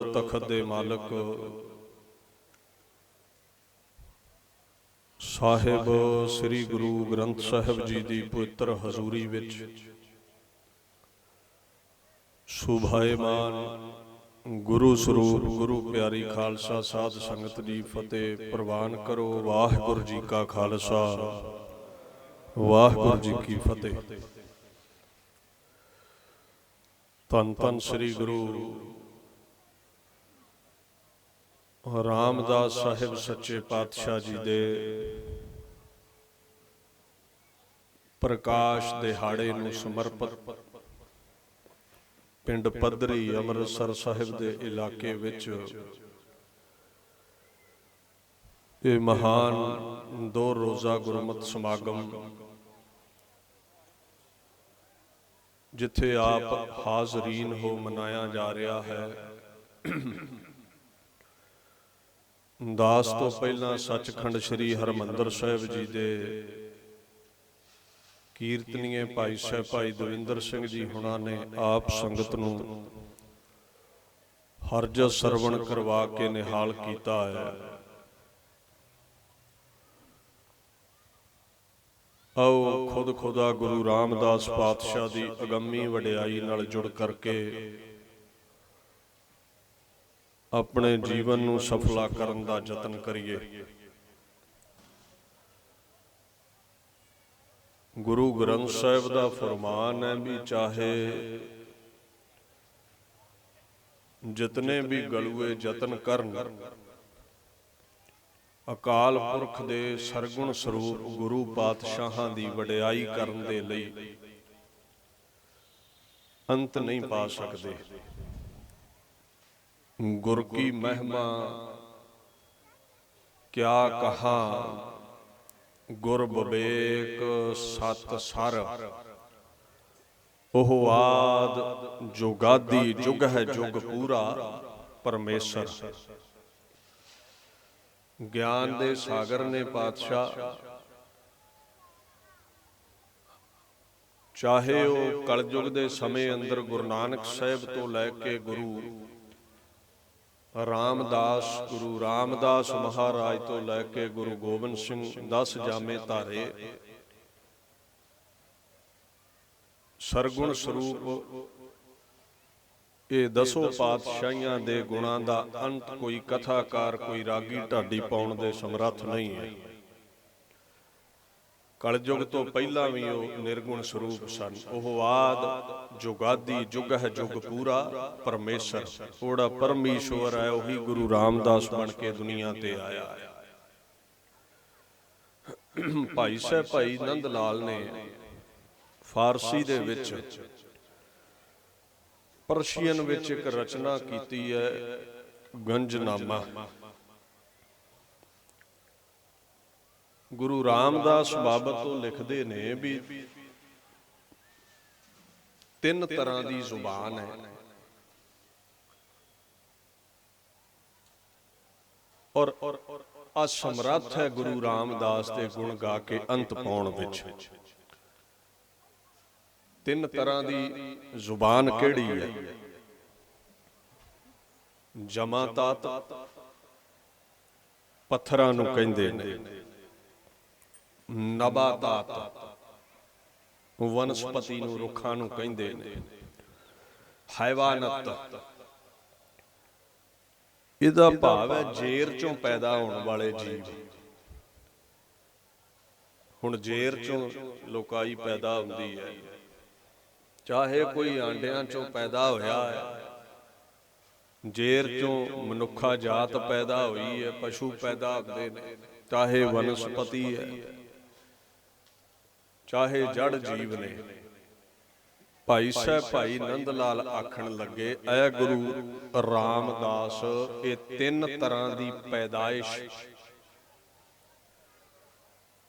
तखत दे मालक साहिब श्री गुरु ग्रंथ साहिब जी की पवित्र हजूरी विच सुभाएमान गुरु स्वरूप गुरु प्यारी खालसा साध संगत जी फतेह प्रवान करो। वाहिगुरू जी का खालसा वाहिगुरू जी की फतेह। धन धन श्री गुरु रामदास साहिब सच्चे पातशाह जी दे प्रकाश दिहाड़े नूं समर्पित पिंड पद्धरी अमृतसर साहिब दे इलाके विच ये महान दो रोज़ा गुरमत समागम जिथे आप हाजरीन हो मनाया जा रहा है। दास तो पहला सचखंड श्री हरमंदर साहिब जी दे कीर्तनीय भाई साहब भाई दविंदर सिंह जी हुणा ने आप संगत नूं हरजस सरवण करवा के निहाल कीता है। आओ खुद खुदा गुरु रामदास पातशाह की अगम्मी वडियाई नाल जुड़ करके अपने जीवन नूं सफला करन दा जतन करिए। गुरु ग्रंथ साहिब दा फरमान है भी चाहे जितने भी गलुए जतन करन अकाल पुरख दे सरगुण स्वरूप गुरु पातशाहां दी वडियाई करन दे लई अंत नहीं पा सकते। गुर की महिमा क्या कहा गुर विवेक सत सर ओह आद जुगादी जुग है जुग पूरा परमेश्वर। ज्ञान दे सागर ने पातशाह चाहे वह कलयुग दे समय अंदर गुरु नानक साहिब तो लैके गुरु रामदास गुरु रामदास महाराज तो लैके गुरु गोबिंद सिंह 10 जामे धारे सरगुण स्वरूप ये दसों पातशाहियां दे गुणां दा अंत कोई कथाकार कोई रागी ढाडी पाउण दे समर्थ नहीं है। कलयुग तो पहला भी वो निर्गुण स्वरूप सन। ओह आद जुगादी जुग है जुग पूरा परमेश्वर। ओड़ा परमेश्वर है वही गुरु रामदास बन के दुनिया ते आया है। भाई साहब भाई नंद लाल ने फारसी दे विच परशियन विच एक रचना कीती है गंजनामा। गुरु रामदास बाबत तो लिखते ने भी 3 तरह की जुबान है और असमर्थ है गुरु रामदास के गुण गा के अंत पाउण विच। 3 तरह की जुबान केड़ी है? जमातात पत्थरां नूं कहिंदे ने, नबातात वनस्पति नूं रुखां नूं कहिंदे ने, हैवानत इहदा भाव है जेर चों पैदा होने वाले जीव। हुण जेर चों लोकाई पैदा हुंदी है, चाहे कोई आंडियां चों पैदा होया है, जेर चों मनुखा जात पैदा हुई है, पशु पैदा होंदे ने, चाहे वनस्पति है चाहे जड़ जीव ने। भाई साहब भाई नंद लाल आखण लगे ऐ गुरु रामदास ये 3 तरह की पैदाइश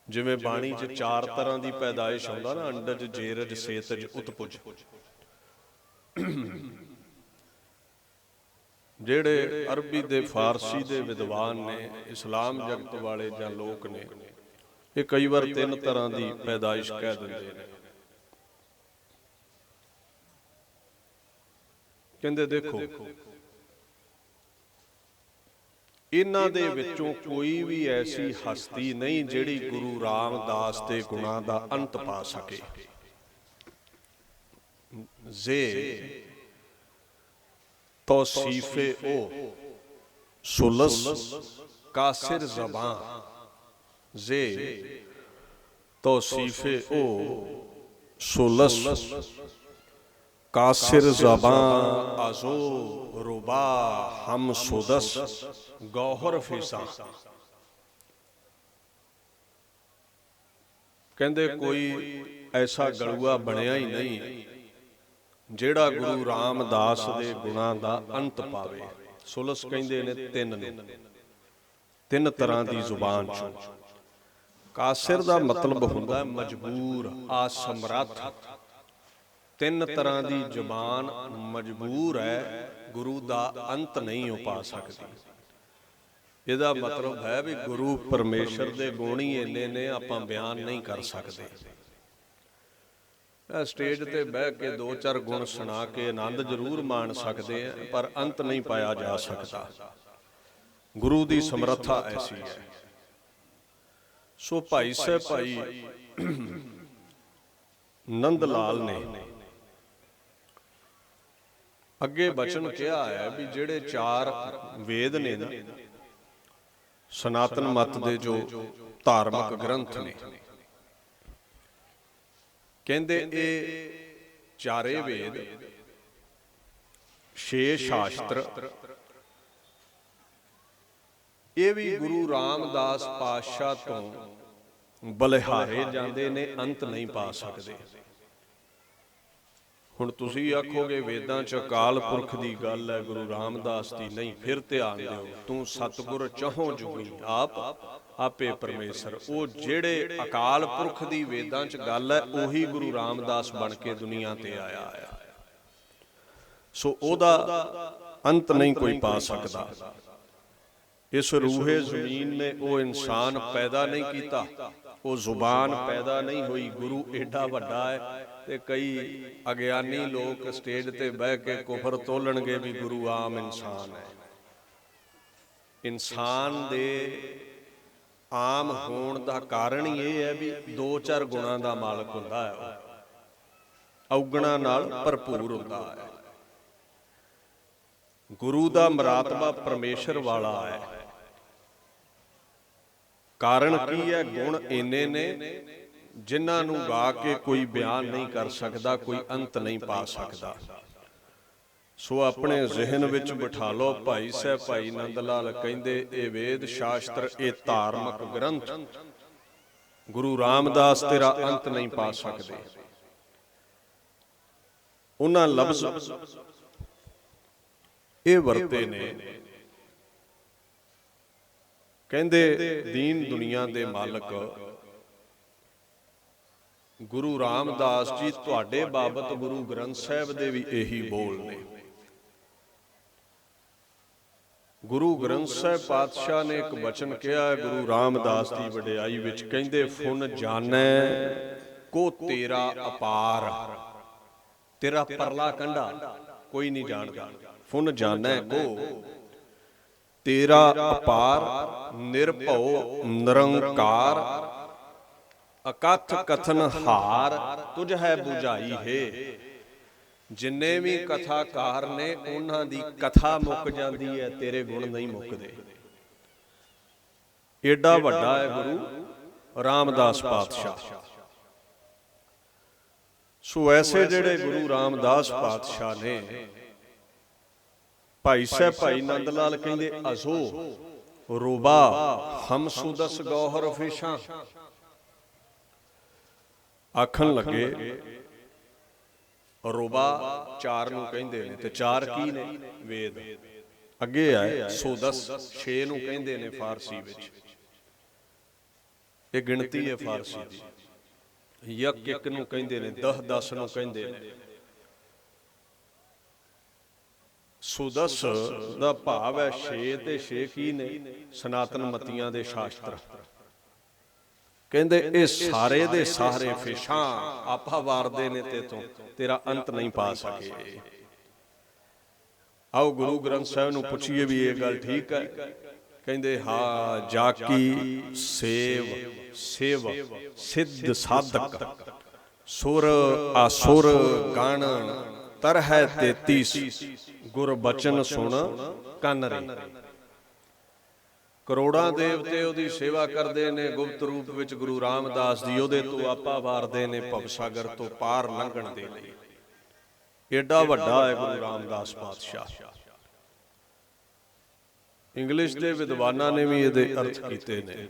जिवें बाणी च 4 तरह की पैदाइश आउंदा ना अंडज जेरज सेतज उत्पुज। जेड़े अरबी दे फारसी दे विद्वान ने इस्लाम जगत वाले जां लोक ने ये कई बार 3 तरह की पैदाइश कह दिंदे ने। कहंदे देखो ਇਹਨਾਂ ਦੇ ਵਿੱਚੋਂ ਕੋਈ ਵੀ ਐਸੀ ਹਸਤੀ ਨਹੀਂ ਜਿਹੜੀ ਗੁਰੂ ਰਾਮਦਾਸ ਦੇ ਗੁਣਾਂ ਦਾ ਅੰਤ ਪਾ ਸਕੇ। ਜੇ ਤੌਸੀਫੇ ਉਹ ਸੁਲਸ ਕਾਸਿਰ ਜ਼ਬਾਂ, ਜੇ ਤੌਸੀਫੇ ਉਹ ਸੁਲਸ कासिर ज़बां आज़ो रुबा हम सुदस गौहर फीसा। कहंदे कोई ऐसा गलुआ बनया ही नहीं जेड़ा गुरु रामदास दे गुणां दा अंत पावे। सुलस कहंदे ने तिन तरह दी जुबान चों। कासिर दा मतलब हुंदा मजबूर, असमर्थ। ਤਿੰਨ ਤਰ੍ਹਾਂ ਦੀ ਜ਼ਬਾਨ ਮਜਬੂਰ ਹੈ, ਗੁਰੂ ਦਾ ਅੰਤ ਨਹੀਂ ਹੋ ਪਾ ਸਕਦੀ। ਇਹਦਾ ਮਤਲਬ ਹੈ ਵੀ ਗੁਰੂ ਪਰਮੇਸ਼ਰ ਦੇ ਗੁਣ ਹੀ ਇੰਨੇ ਨੇ, ਆਪਾਂ ਬਿਆਨ ਨਹੀਂ ਕਰ ਸਕਦੇ। ਸਟੇਜ ਤੇ ਬਹਿ ਕੇ ਦੋ ਚਾਰ ਗੁਣ ਸੁਣਾ ਕੇ ਆਨੰਦ ਜ਼ਰੂਰ ਮਾਣ ਸਕਦੇ ਆ, ਪਰ ਅੰਤ ਨਹੀਂ ਪਾਇਆ ਜਾ ਸਕਦਾ। ਗੁਰੂ ਦੀ ਸਮਰੱਥਾ ਐਸੀ ਹੈ। ਸੋ ਭਾਈ ਸਾਹਿਬ ਭਾਈ ਨੰਦ ਲਾਲ ਨੇ ਅੱਗੇ ਬਚਨ ਕਿਹਾ ਹੈ ਵੀ ਜਿਹੜੇ ਚਾਰ ਵੇਦ ਨੇ ਨਾ, ਸਨਾਤਨ ਮਤ ਦੇ ਜੋ ਧਾਰਮਿਕ ਗ੍ਰੰਥ ਨੇ, ਕਹਿੰਦੇ ਇਹ ਚਾਰੇ ਵੇਦ, 6 ਸ਼ਾਸਤਰ, ਇਹ ਵੀ ਗੁਰੂ ਰਾਮਦਾਸ ਪਾਤਸ਼ਾਹ ਤੋਂ ਬਲਿਹਾਰੇ ਜਾਂਦੇ ਨੇ, ਅੰਤ ਨਹੀਂ ਪਾ ਸਕਦੇ। ਹੁਣ ਤੁਸੀਂ ਆਖੋਗੇ ਵੇਦਾਂ 'ਚ ਅਕਾਲ ਪੁਰਖ ਦੀ ਗੱਲ ਹੈ, ਗੁਰੂ ਰਾਮਦਾਸ ਦੀ ਨਹੀਂ। ਫਿਰ ਧਿਆਨ ਦਿਓ, ਤੂੰ ਸਤਿਗੁਰ ਚਹੁੰ ਜੁਗੀ ਆਪ ਆਪੇ ਪਰਮੇਸ਼ਰ। ਉਹ ਜਿਹੜੇ ਅਕਾਲ ਪੁਰਖ ਦੀ ਵੇਦਾਂ 'ਚ ਗੱਲ ਹੈ, ਉਹੀ ਗੁਰੂ ਰਾਮਦਾਸ ਬਣ ਕੇ ਦੁਨੀਆ ਤੇ ਆਇਆ ਹੈ। ਸੋ ਉਹਦਾ ਅੰਤ ਨਹੀਂ ਕੋਈ ਪਾ ਸਕਦਾ। ਇਸ ਰੂਹੇ ਜ਼ਮੀਨ ਨੇ ਉਹ ਇਨਸਾਨ ਪੈਦਾ ਨਹੀਂ ਕੀਤਾ, ਉਹ ਜ਼ੁਬਾਨ ਪੈਦਾ ਨਹੀਂ ਹੋਈ। ਗੁਰੂ ਏਡਾ ਵੱਡਾ ਹੈ ਤੇ ਕਈ ਅਗਿਆਨੀ ਲੋਕ ਸਟੇਜ ਤੇ ਬਹਿ ਕੇ ਕੁਫਰ ਤੋਲਣਗੇ ਵੀ ਗੁਰੂ ਆਮ ਇਨਸਾਨ ਹੈ। ਇਨਸਾਨ ਦੇ ਆਮ ਹੋਣ ਦਾ ਕਾਰਨ ਹੀ ਇਹ ਹੈ ਵੀ ਦੋ ਚਾਰ ਗੁਣਾਂ ਦਾ ਮਾਲਕ ਹੁੰਦਾ ਹੈ, ਔਗਣਾਂ ਨਾਲ ਭਰਪੂਰ ਹੁੰਦਾ ਹੈ। ਗੁਰੂ ਦਾ ਮਰਾਤਬਾ ਪਰਮੇਸ਼ਰ ਵਾਲਾ ਹੈ। ਕਾਰਨ ਕੀ ਹੈ? ਗੁਣ ਇੰਨੇ ਨੇ ਜਿਨ੍ਹਾਂ ਨੂੰ ਗਾ ਕੇ ਕੋਈ ਬਿਆਨ ਨਹੀਂ ਕਰ ਸਕਦਾ, ਕੋਈ ਅੰਤ ਨਹੀਂ ਪਾ ਸਕਦਾ। ਸੋ ਆਪਣੇ ਜ਼ਿਹਨ ਵਿੱਚ ਬਿਠਾ ਲਓ, ਭਾਈ ਸਾਹਿਬ ਭਾਈ ਨੰਦ ਲਾਲ ਕਹਿੰਦੇ ਇਹ ਵੇਦ ਸ਼ਾਸਤਰ, ਇਹ ਧਾਰਮਿਕ ਗ੍ਰੰਥ ਗੁਰੂ ਰਾਮਦਾਸ ਤੇਰਾ ਅੰਤ ਨਹੀਂ ਪਾ ਸਕਦੇ। ਉਹਨਾਂ ਲਫ਼ਜ਼ ਇਹ ਵਰਤੇ ਨੇ, ਕਹਿੰਦੇ ਦੀਨ ਦੁਨੀਆ ਦੇ ਮਾਲਕ ਗੁਰੂ ਰਾਮਦਾਸ ਜੀ ਤੁਹਾਡੇ ਬਾਬਤ ਗੁਰੂ ਗ੍ਰੰਥ ਸਾਹਿਬ ਦੇ ਵੀ ਇਹੀ ਬੋਲ ਨੇ। ਗੁਰੂ ਗ੍ਰੰਥ ਸਾਹਿਬ ਪਾਤਸ਼ਾਹ ਨੇ ਇੱਕ ਬਚਨ ਕਿਹਾ ਹੈ ਗੁਰੂ ਰਾਮਦਾਸ ਦੀ ਵਡਿਆਈ ਵਿੱਚ, ਕਹਿੰਦੇ ਫੁਨ ਜਾਣੈ ਕੋ ਤੇਰਾ ਅਪਾਰ। ਤੇਰਾ ਪਰਲਾ ਕੰਢਾ ਕੋਈ ਨਹੀਂ ਜਾਣਦਾ। ਫੁਨ ਜਾਣੈ ਕੋ ਤੇਰਾ ਅਪਾਰ, ਨਿਰਭਉ ਨਿਰੰਕਾਰ, ਅਕਥ ਕਥਨ ਹਾਰ, ਤੁਝ ਹੈ ਬੁਝਾਈ ਹੈ। ਜਿੰਨੇ ਵੀ ਕਥਾਕਾਰ ਨੇ ਉਹਨਾਂ ਦੀ ਕਥਾ ਮੁੱਕ ਜਾਂਦੀ ਹੈ, ਤੇਰੇ ਗੁਣ ਨਹੀਂ ਮੁੱਕਦੇ। ਏਡਾ ਵੱਡਾ ਹੈ ਗੁਰੂ ਰਾਮਦਾਸ ਪਾਤਸ਼ਾਹ। ਸੋ ਐਸੇ ਜਿਹੜੇ ਗੁਰੂ ਰਾਮਦਾਸ ਪਾਤਸ਼ਾਹ ਨੇ, ਭਾਈ ਸਾਹਿਬ ਭਾਈ ਨੰਦ ਲਾਲ ਕਹਿੰਦੇ ਅਜ਼ੋ ਰੂਬਾ ਹਮ ਸੁਦਸ ਗੌਹਰ ਫੇਸ਼ਾਂ। ਆਖਣ ਲੱਗੇ ਰੂਬਾ ਚਾਰ ਨੂੰ ਕਹਿੰਦੇ ਨੇ, ਤੇ ਚਾਰ ਕੀ ਨੇ? ਵੇਦ। ਅੱਗੇ ਆਏ ਸੁਦਸ 6 ਨੂੰ ਕਹਿੰਦੇ ਨੇ ਫਾਰਸੀ ਵਿੱਚ। ਇਹ ਗਿਣਤੀ ਹੈ ਫਾਰਸੀ ਦੀ। ਯਕ ਇੱਕ ਨੂੰ ਕਹਿੰਦੇ ਨੇ, 10 ਨੂੰ ਕਹਿੰਦੇ ਨੇ। ਸੁਦਸ ਦਾ ਭਾਵ ਹੈ 6, ਤੇ 6 ਕੀ ਨੇ? ਸਨਾਤਨ ਮਤੀਆਂ ਦੇ ਸ਼ਾਸਤਰ। ਕਹਿੰਦੇ ਇਹ ਸਾਰੇ ਦੇ ਸਾਰੇ ਫੇਸ਼ਾਂ ਆਪਾ ਵਾਰਦੇ ਨੇ ਤੇ ਤੋਂ, ਤੇਰਾ ਅੰਤ ਨਹੀਂ ਪਾ ਸਕੇ। ਆਓ ਗੁਰੂ ਗ੍ਰੰਥ ਸਾਹਿਬ ਨੂੰ ਪੁੱਛੀਏ ਵੀ ਇਹ ਗੱਲ ਠੀਕ ਹੈ ਕਹਿੰਦੇ ਹਾ ਜਾਕੀ ਸੇਵ ਸੇਵ ਸਿੱਧ ਸਾਧਕ ਸੁਰ ਆਸੁਰ ਗਣ ਤਰਹਿ 33 ਗੁਰ ਬਚਨ ਸੁਣ ਕੰਨ ਰੇ। ਕਰੋੜਾਂ ਦੇਵਤੇ ਉਹਦੀ ਸੇਵਾ ਕਰਦੇ ਨੇ ਗੁਪਤ ਰੂਪ ਵਿੱਚ ਗੁਰੂ ਰਾਮਦਾਸ ਦੀ, ਉਹਦੇ ਤੋਂ ਆਪਾ ਵਾਰਦੇ ਨੇ ਭਵਸਾਗਰ ਤੋਂ ਪਾਰ ਲੰਘਣ ਦੇ ਲਈ। ਏਡਾ ਵੱਡਾ ਹੈ ਗੁਰੂ ਰਾਮਦਾਸ ਪਾਤਸ਼ਾਹ। ਇੰਗਲਿਸ਼ ਦੇ ਵਿਦਵਾਨਾਂ ਨੇ ਵੀ ਇਹਦੇ ਅਰਥ ਕੀਤੇ ਨੇ।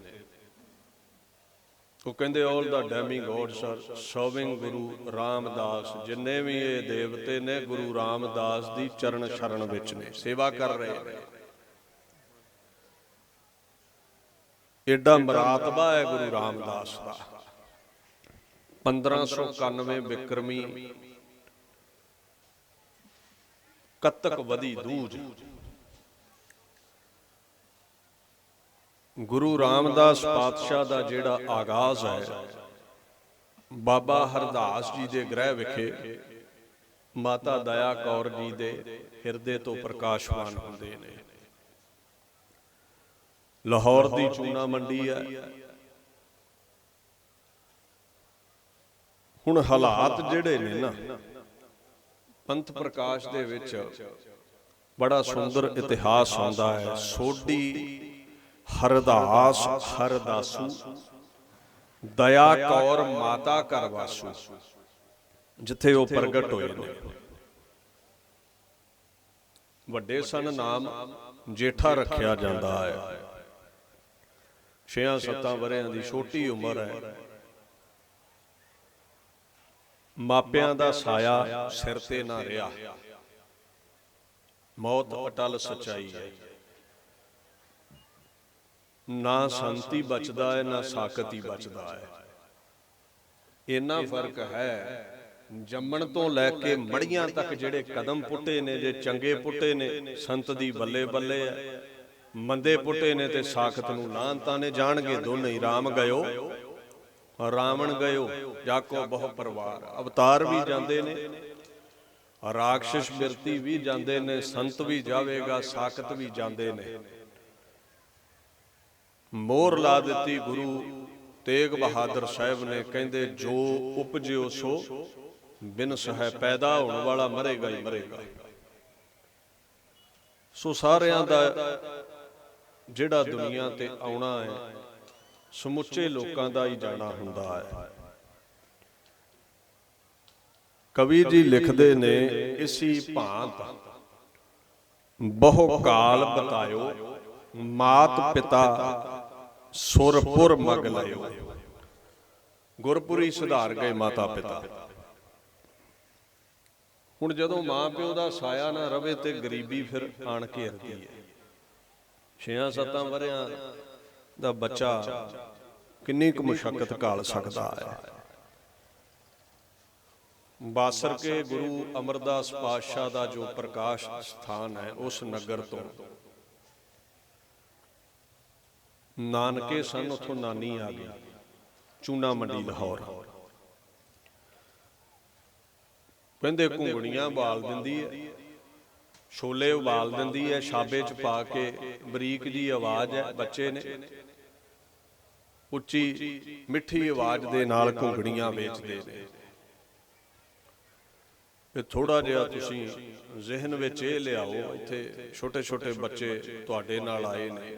ਉਹ ਕਹਿੰਦੇ ਆਲ ਦਾ demi God's R serving Guru Ramdas. ਜਿੰਨੇ ਵੀ ਇਹ ਦੇਵਤੇ ਨੇ ਗੁਰੂ ਰਾਮਦਾਸ ਦੀ ਚਰਨ ਸ਼ਰਨ ਵਿੱਚ ਨੇ, ਸੇਵਾ ਕਰ ਰਹੇ ਨੇ। ਏਡਾ ਮਰਾਤਬਾ ਹੈ ਗੁਰੂ ਰਾਮਦਾਸ ਦਾ। 1591 ਬਿਕਰਮੀ ਕੱਤਕ ਵਧੀ ਦੂਜ। ਗੁਰੂ ਰਾਮਦਾਸ ਪਾਤਸ਼ਾਹ ਦਾ ਜਿਹੜਾ ਆਗਾਜ਼ ਹੈ ਬਾਬਾ ਹਰਦਾਸ ਜੀ ਦੇ ਗ੍ਰਹਿ ਵਿਖੇ ਮਾਤਾ ਦਇਆ ਕੌਰ ਜੀ ਦੇ ਹਿਰਦੇ ਤੋਂ ਪ੍ਰਕਾਸ਼ਵਾਨ ਹੁੰਦੇ ਨੇ। ਲਾਹੌਰ ਦੀ ਚੂਨਾ ਮੰਡੀ ਹੈ। ਹੁਣ ਹਾਲਾਤ ਜਿਹੜੇ ਨੇ ਨਾ, ਪੰਥ ਪ੍ਰਕਾਸ਼ ਦੇ ਵਿੱਚ ਬੜਾ ਸੁੰਦਰ ਇਤਿਹਾਸ ਆਉਂਦਾ ਹੈ। ਸੋਢੀ ਹਰਦਾਸ ਹਰਦਾਸੂ ਦਇਆ ਕੌਰ ਮਾਤਾ ਘਰ ਵਾਸੂ, ਜਿੱਥੇ ਉਹ ਪ੍ਰਗਟ ਹੋਏ ਨੇ। ਵੱਡੇ ਸਨ, ਨਾਮ ਜੇਠਾ ਰੱਖਿਆ ਜਾਂਦਾ ਹੈ। 6-7 ਵਰ੍ਹਿਆਂ ਦੀ ਛੋਟੀ ਉਮਰ ਹੈ। ਮਾਪਿਆਂ ਦਾ ਸਾਇਆ ਸਿਰ ਤੇ ਨਾ ਰਿਹਾ। ਮੌਤ ਅਟਲ ਸੱਚਾਈ ਹੈ। ਨਾ ਸੰਤੀ ਬਚਦਾ ਹੈ, ਨਾ ਸਾਕਤ ਹੀ ਬਚਦਾ ਹੈ। ਇੰਨਾ ਫਰਕ ਹੈ। ਜੰਮਣ ਤੋਂ ਲੈ ਕੇ ਮੜੀਆਂ ਤੱਕ ਜਿਹੜੇ ਕਦਮ ਪੁੱਟੇ ਨੇ, ਜੇ ਚੰਗੇ ਪੁੱਟੇ ਨੇ ਸੰਤ ਦੀ ਬੱਲੇ ਬੱਲੇ ਹੈ, ਮੰਦੇ ਪੁੱਟੇ ਨੇ ਤੇ ਸਾਖਤ ਨੂੰ ਲਾਂਤਾਂ ਨੇ। ਜਾਣਗੇ ਦੋਨੇ ਹੀ। ਰਾਮ ਗਇਓ ਰਾਵਣ ਗਇਓ ਜਾਕੋ ਬਹੁ ਪਰਿਵਾਰ। ਅਵਤਾਰ ਵੀ ਜਾਂਦੇ ਨੇ, ਰਾਖਸ਼ ਬਿਰਤੀ ਵੀ ਜਾਂਦੇ ਨੇ, ਸੰਤ ਵੀ ਜਾਵੇਗਾ, ਸਾਖਤ ਵੀ ਜਾਂਦੇ ਨੇ। ਮੋਹਰ ਲਾ ਦਿੱਤੀ ਗੁਰੂ ਤੇਗ ਬਹਾਦਰ ਸਾਹਿਬ ਨੇ। ਕਹਿੰਦੇ ਜੋ ਉਪਜਿਓ ਸੋ ਬਿਨਸ ਹੈ, ਪੈਦਾ ਹੋਣ ਵਾਲਾ ਮਰੇਗਾ ਹੀ ਮਰੇਗਾ। ਸੋ ਸਾਰਿਆਂ ਦਾ ਜਿਹੜਾ ਦੁਨੀਆ ਤੇ ਆਉਣਾ ਹੈ, ਸਮੁੱਚੇ ਲੋਕਾਂ ਦਾ ਹੀ ਜਾਣਾ ਹੁੰਦਾ ਹੈ। ਕਵੀ ਜੀ ਲਿਖਦੇ ਨੇ, ਇਸੀ ਭਾਂਤ ਬਹੁ ਕਾਲ ਬਤਾਇਓ, ਮਾਤ ਪਿਤਾ ਸੁਰਪੁਰ ਮਗ ਲਿਓ। ਗੁਰਪੁਰੀ ਸੁਧਾਰ ਗਏ ਮਾਤਾ ਪਿਤਾ। ਹੁਣ ਜਦੋਂ ਮਾਂ ਪਿਓ ਦਾ ਸਾਇਆ ਨਾ ਰਵੇ ਤੇ ਗਰੀਬੀ ਫਿਰ ਆਣ ਘੇਰਦੀ ਹੈ। 6-7 ਵਰ੍ਹਿਆਂ ਦਾ ਬੱਚਾ ਕਿੰਨੀ ਕੁ ਮੁਸ਼ੱਕਤ ਘਾਲ ਸਕਦਾ ਹੈ। ਬਾਸਰ ਕੇ ਗੁਰੂ ਅਮਰਦਾਸ ਪਾਤਸ਼ਾਹ ਦਾ ਜੋ ਪ੍ਰਕਾਸ਼ ਸਥਾਨ ਹੈ, ਉਸ ਨਗਰ ਤੋਂ ਨਾਨਕੇ ਸਨ, ਉੱਥੋਂ ਨਾਨੀ ਆ ਗਈ। ਚੂਨਾ ਮੰਡੀ ਲਾਹੌਰ। ਕਹਿੰਦੇ ਘੁੰਗਣੀਆਂ ਬਾਲ ਦਿੰਦੀ ਹੈ, ਛੋਲੇ ਉਬਾਲ ਦਿੰਦੀ ਹੈ, ਛਾਬੇ ਚ ਪਾ ਕੇ। ਬਰੀਕ ਜੀ ਆਵਾਜ਼ ਹੈ, ਬੱਚੇ ਨੇ ਉੱਚੀ ਮਿੱਠੀ ਆਵਾਜ਼ ਦੇ ਨਾਲ ਘੁੰਗਣੀਆਂ ਵੇਚਦੇ ਨੇ। ਇਹ ਥੋੜਾ ਜਿਹਾ ਤੁਸੀਂ ਜ਼ਿਹਨ ਵਿੱਚ ਇਹ ਲਿਆਓ, ਇੱਥੇ ਛੋਟੇ ਛੋਟੇ ਬੱਚੇ ਤੁਹਾਡੇ ਨਾਲ ਆਏ ਨੇ।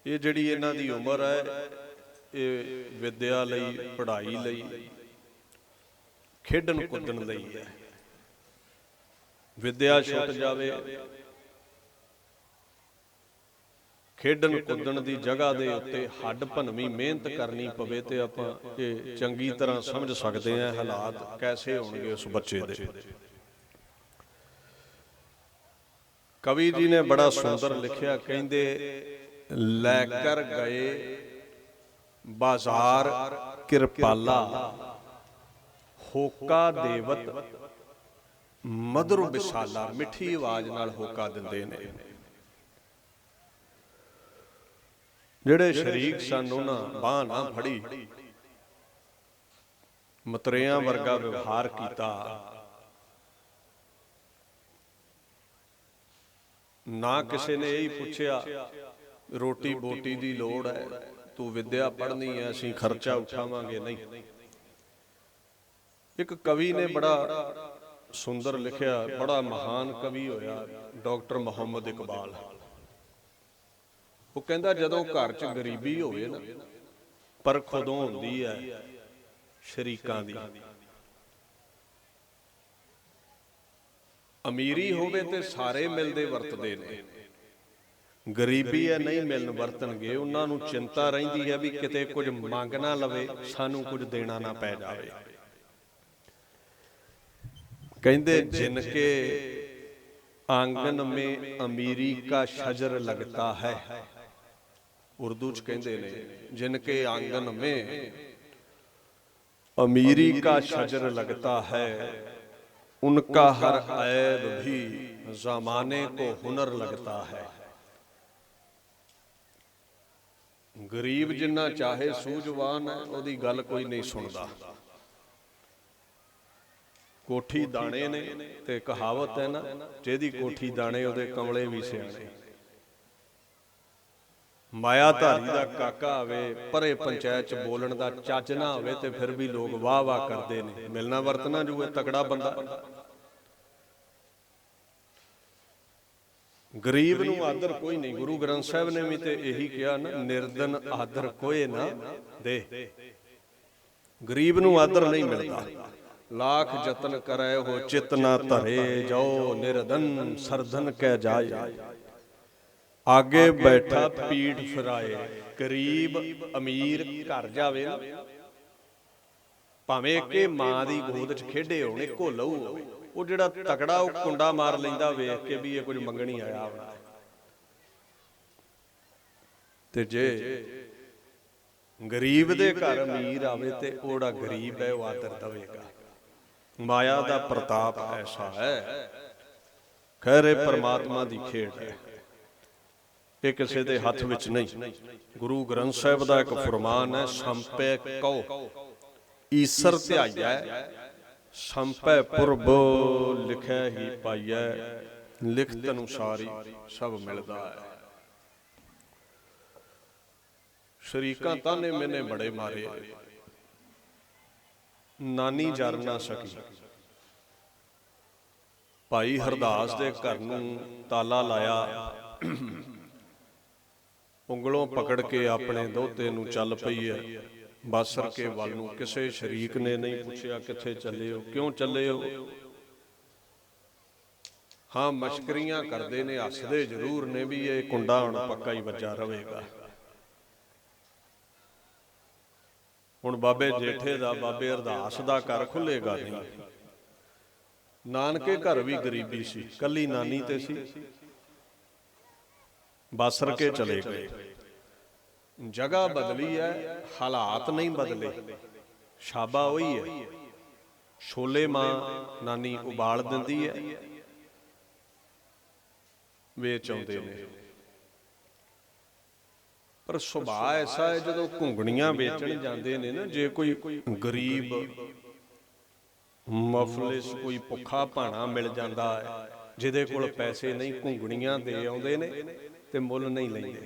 ਇਹ ਜਿਹੜੀ ਇਹਨਾਂ ਦੀ ਉਮਰ ਹੈ, ਇਹ ਵਿਦਿਆ ਲਈ, ਪੜ੍ਹਾਈ ਲਈ, ਖੇਡਣ ਕੁੱਦਣ ਲਈ ਹੈ। ਵਿਦਿਆ ਛੁੱਟ ਜਾਵੇ, ਖੇਡਣ ਕੁੱਦਣ ਦੀ ਜਗ੍ਹਾ ਦੇ ਉੱਤੇ ਹੱਡ ਭੰਨਵੀਂ ਮਿਹਨਤ ਕਰਨੀ ਪਵੇ, ਤੇ ਆਪਾਂ ਇਹ ਚੰਗੀ ਤਰ੍ਹਾਂ ਸਮਝ ਸਕਦੇ ਹਾਂ ਹਾਲਾਤ ਕੈਸੇ ਹੋਣਗੇ ਉਸ ਬੱਚੇ ਦੇ। ਕਵੀ ਜੀ ਨੇ ਬੜਾ ਸੁੰਦਰ ਲਿਖਿਆ। ਕਹਿੰਦੇ ਲੈ ਕਰ ਗਏ ਬਾਜ਼ਾਰ ਕਿਰਪਾਲਾ, ਹੋਕਾ ਦੇਵਤ ਮਧੁਰ ਵਿਸਾਲਾ। ਮਿੱਠੀ ਆਵਾਜ਼ ਨਾਲ ਹੋਕਾ ਦਿੰਦੇ ਨੇ। ਜਿਹੜੇ ਸ਼ਰੀਕ ਸਨ ਉਹਨਾਂ ਬਾਂਹ ਨਾ ਫੜੀ, ਮਤਰੇਆਂ ਵਰਗਾ ਵਿਵਹਾਰ ਕੀਤਾ। ਨਾ ਕਿਸੇ ਨੇ ਇਹੀ ਪੁੱਛਿਆ ਰੋਟੀ ਬੋਟੀ ਦੀ ਲੋੜ ਹੈ, ਤੂੰ ਵਿਦਿਆ ਪੜ੍ਹਨੀ ਹੈ, ਅਸੀਂ ਖਰਚਾ ਉਠਾਵਾਂਗੇ ਨਹੀਂ। ਇੱਕ ਕਵੀ ਨੇ ਬੜਾ ਸੁੰਦਰ ਲਿਖਿਆ, ਬੜਾ ਮਹਾਨ ਕਵੀ ਹੋਇਆ ਡਾਕਟਰ ਮੁਹੰਮਦ ਇਕਬਾਲ। ਉਹ ਕਹਿੰਦਾ ਜਦੋਂ ਘਰ 'ਚ ਗਰੀਬੀ ਹੋਵੇ ਨਾ, ਪਰਖ ਉਦੋਂ ਹੁੰਦੀ ਹੈ ਸ਼ਰੀਕਾਂ ਦੀ। ਅਮੀਰੀ ਹੋਵੇ ਤੇ ਸਾਰੇ ਮਿਲਦੇ ਵਰਤਦੇ ਨੇ, ਗਰੀਬੀ ਹੈ ਨਹੀਂ ਮਿਲਣ ਵਰਤਣਗੇ। ਉਹਨਾਂ ਨੂੰ ਚਿੰਤਾ ਰਹਿੰਦੀ ਹੈ ਵੀ ਕਿਤੇ ਕੁਝ ਮੰਗ ਨਾ ਲਵੇ, ਸਾਨੂੰ ਕੁਝ ਦੇਣਾ ਨਾ ਪੈ ਜਾਵੇ। ਕਹਿੰਦੇ ਜਿਨਕੇ ਆਂਗਨ ਮੇ ਅਮੀਰੀ ਕਾ ਸ਼ਜਰ ਲਗਤਾ ਹੈ, ਉਰਦੂ ਚ ਕਹਿੰਦੇ ਨੇ ਜਿਨਕੇ ਆਂਗਨ ਮੇ अमीरी का शजर लगता है, उनका हर ऐब भी ज़माने को हुनर लगता है। गरीब जिन्ना चाहे सूझवान है, ओदी गल कोई नहीं सुनता। कोठी दाने ने ते कहावत है ना, जेदी कोठी दाने ओदे कमले भी सियाणे। मायाधारी दा काका आवे, परे पंचायत च बोलण दा चज ना होवे ते फिर भी लोग वाह वाह करते ने। मिलना वरतना जो है तगड़ा बंदा। गरीब नूं आदर कोई नहीं। गुरु ग्रंथ साहब ने भी तो यही कहा ना, निर्धन आदर कोई ना दे। गरीब नूं आदर नहीं मिलता। लाख जतन करे हो चित ना धरे, जाओ निर्धन सरधन कह जाए। आगे बैठा पीठ फिराए। गरीब अमीर घर जावे ना, भावें कि मां दी गोद च खेडे होने, घोलऊ होवे, वो जिहड़ा तगड़ा वो कुंडा मार लैंदा वेख के भी ये कुछ मंगणी आया होना। ते जे गरीब दे घर अमीर आवे ते ओड़ा गरीब है वो आदर देवेगा। माया दा प्रताप ऐसा है, खैर परमात्मा दी खेड है, ये किसी के हथ विच नहीं। गुरु ग्रंथ साहब का एक फरमान है, संपै कहो ईसर ध्याइयै, संपै पुरब लिखै ही पाइयै, लिखत अनुसारी सब मिलदा है। शरीकां ताने मैंने बड़े मारे, नानी जर ना सकी। भाई हरदास दे घर नूं ताला लाया, उंगलों पकड़ के अपने दोते नूं चल पई है बासर के वल नूं। किसी शरीक ने नहीं पूछया किथे चले हो, क्यों चले हो। हाँ मशकरियां करते ने, हसदे जरूर ने भी ये कुंडा हुण पक्का ही बचा रहेगा। हुण बाबे जेठे दा, बाबे अरदास दा घर खुलेगा नहीं। नानके घर भी गरीबी सी, कली नानी ते सी, बासर के चले गए। जगह बदली है, हालात नहीं बदले, शाबा वही है। छोले मां नानी उबाल दिंदी है, वेच आउंदे ने। पर सुभाव ऐसा है, जो घुंगणियां वेचण जांदे ने ना, जे कोई गरीब मफलिस कोई भुखा भाणा मिल जाता है, जिहदे कोल पैसे नहीं, घुंगणियां दे आउंदे ने ते मुल नहीं लैंदे।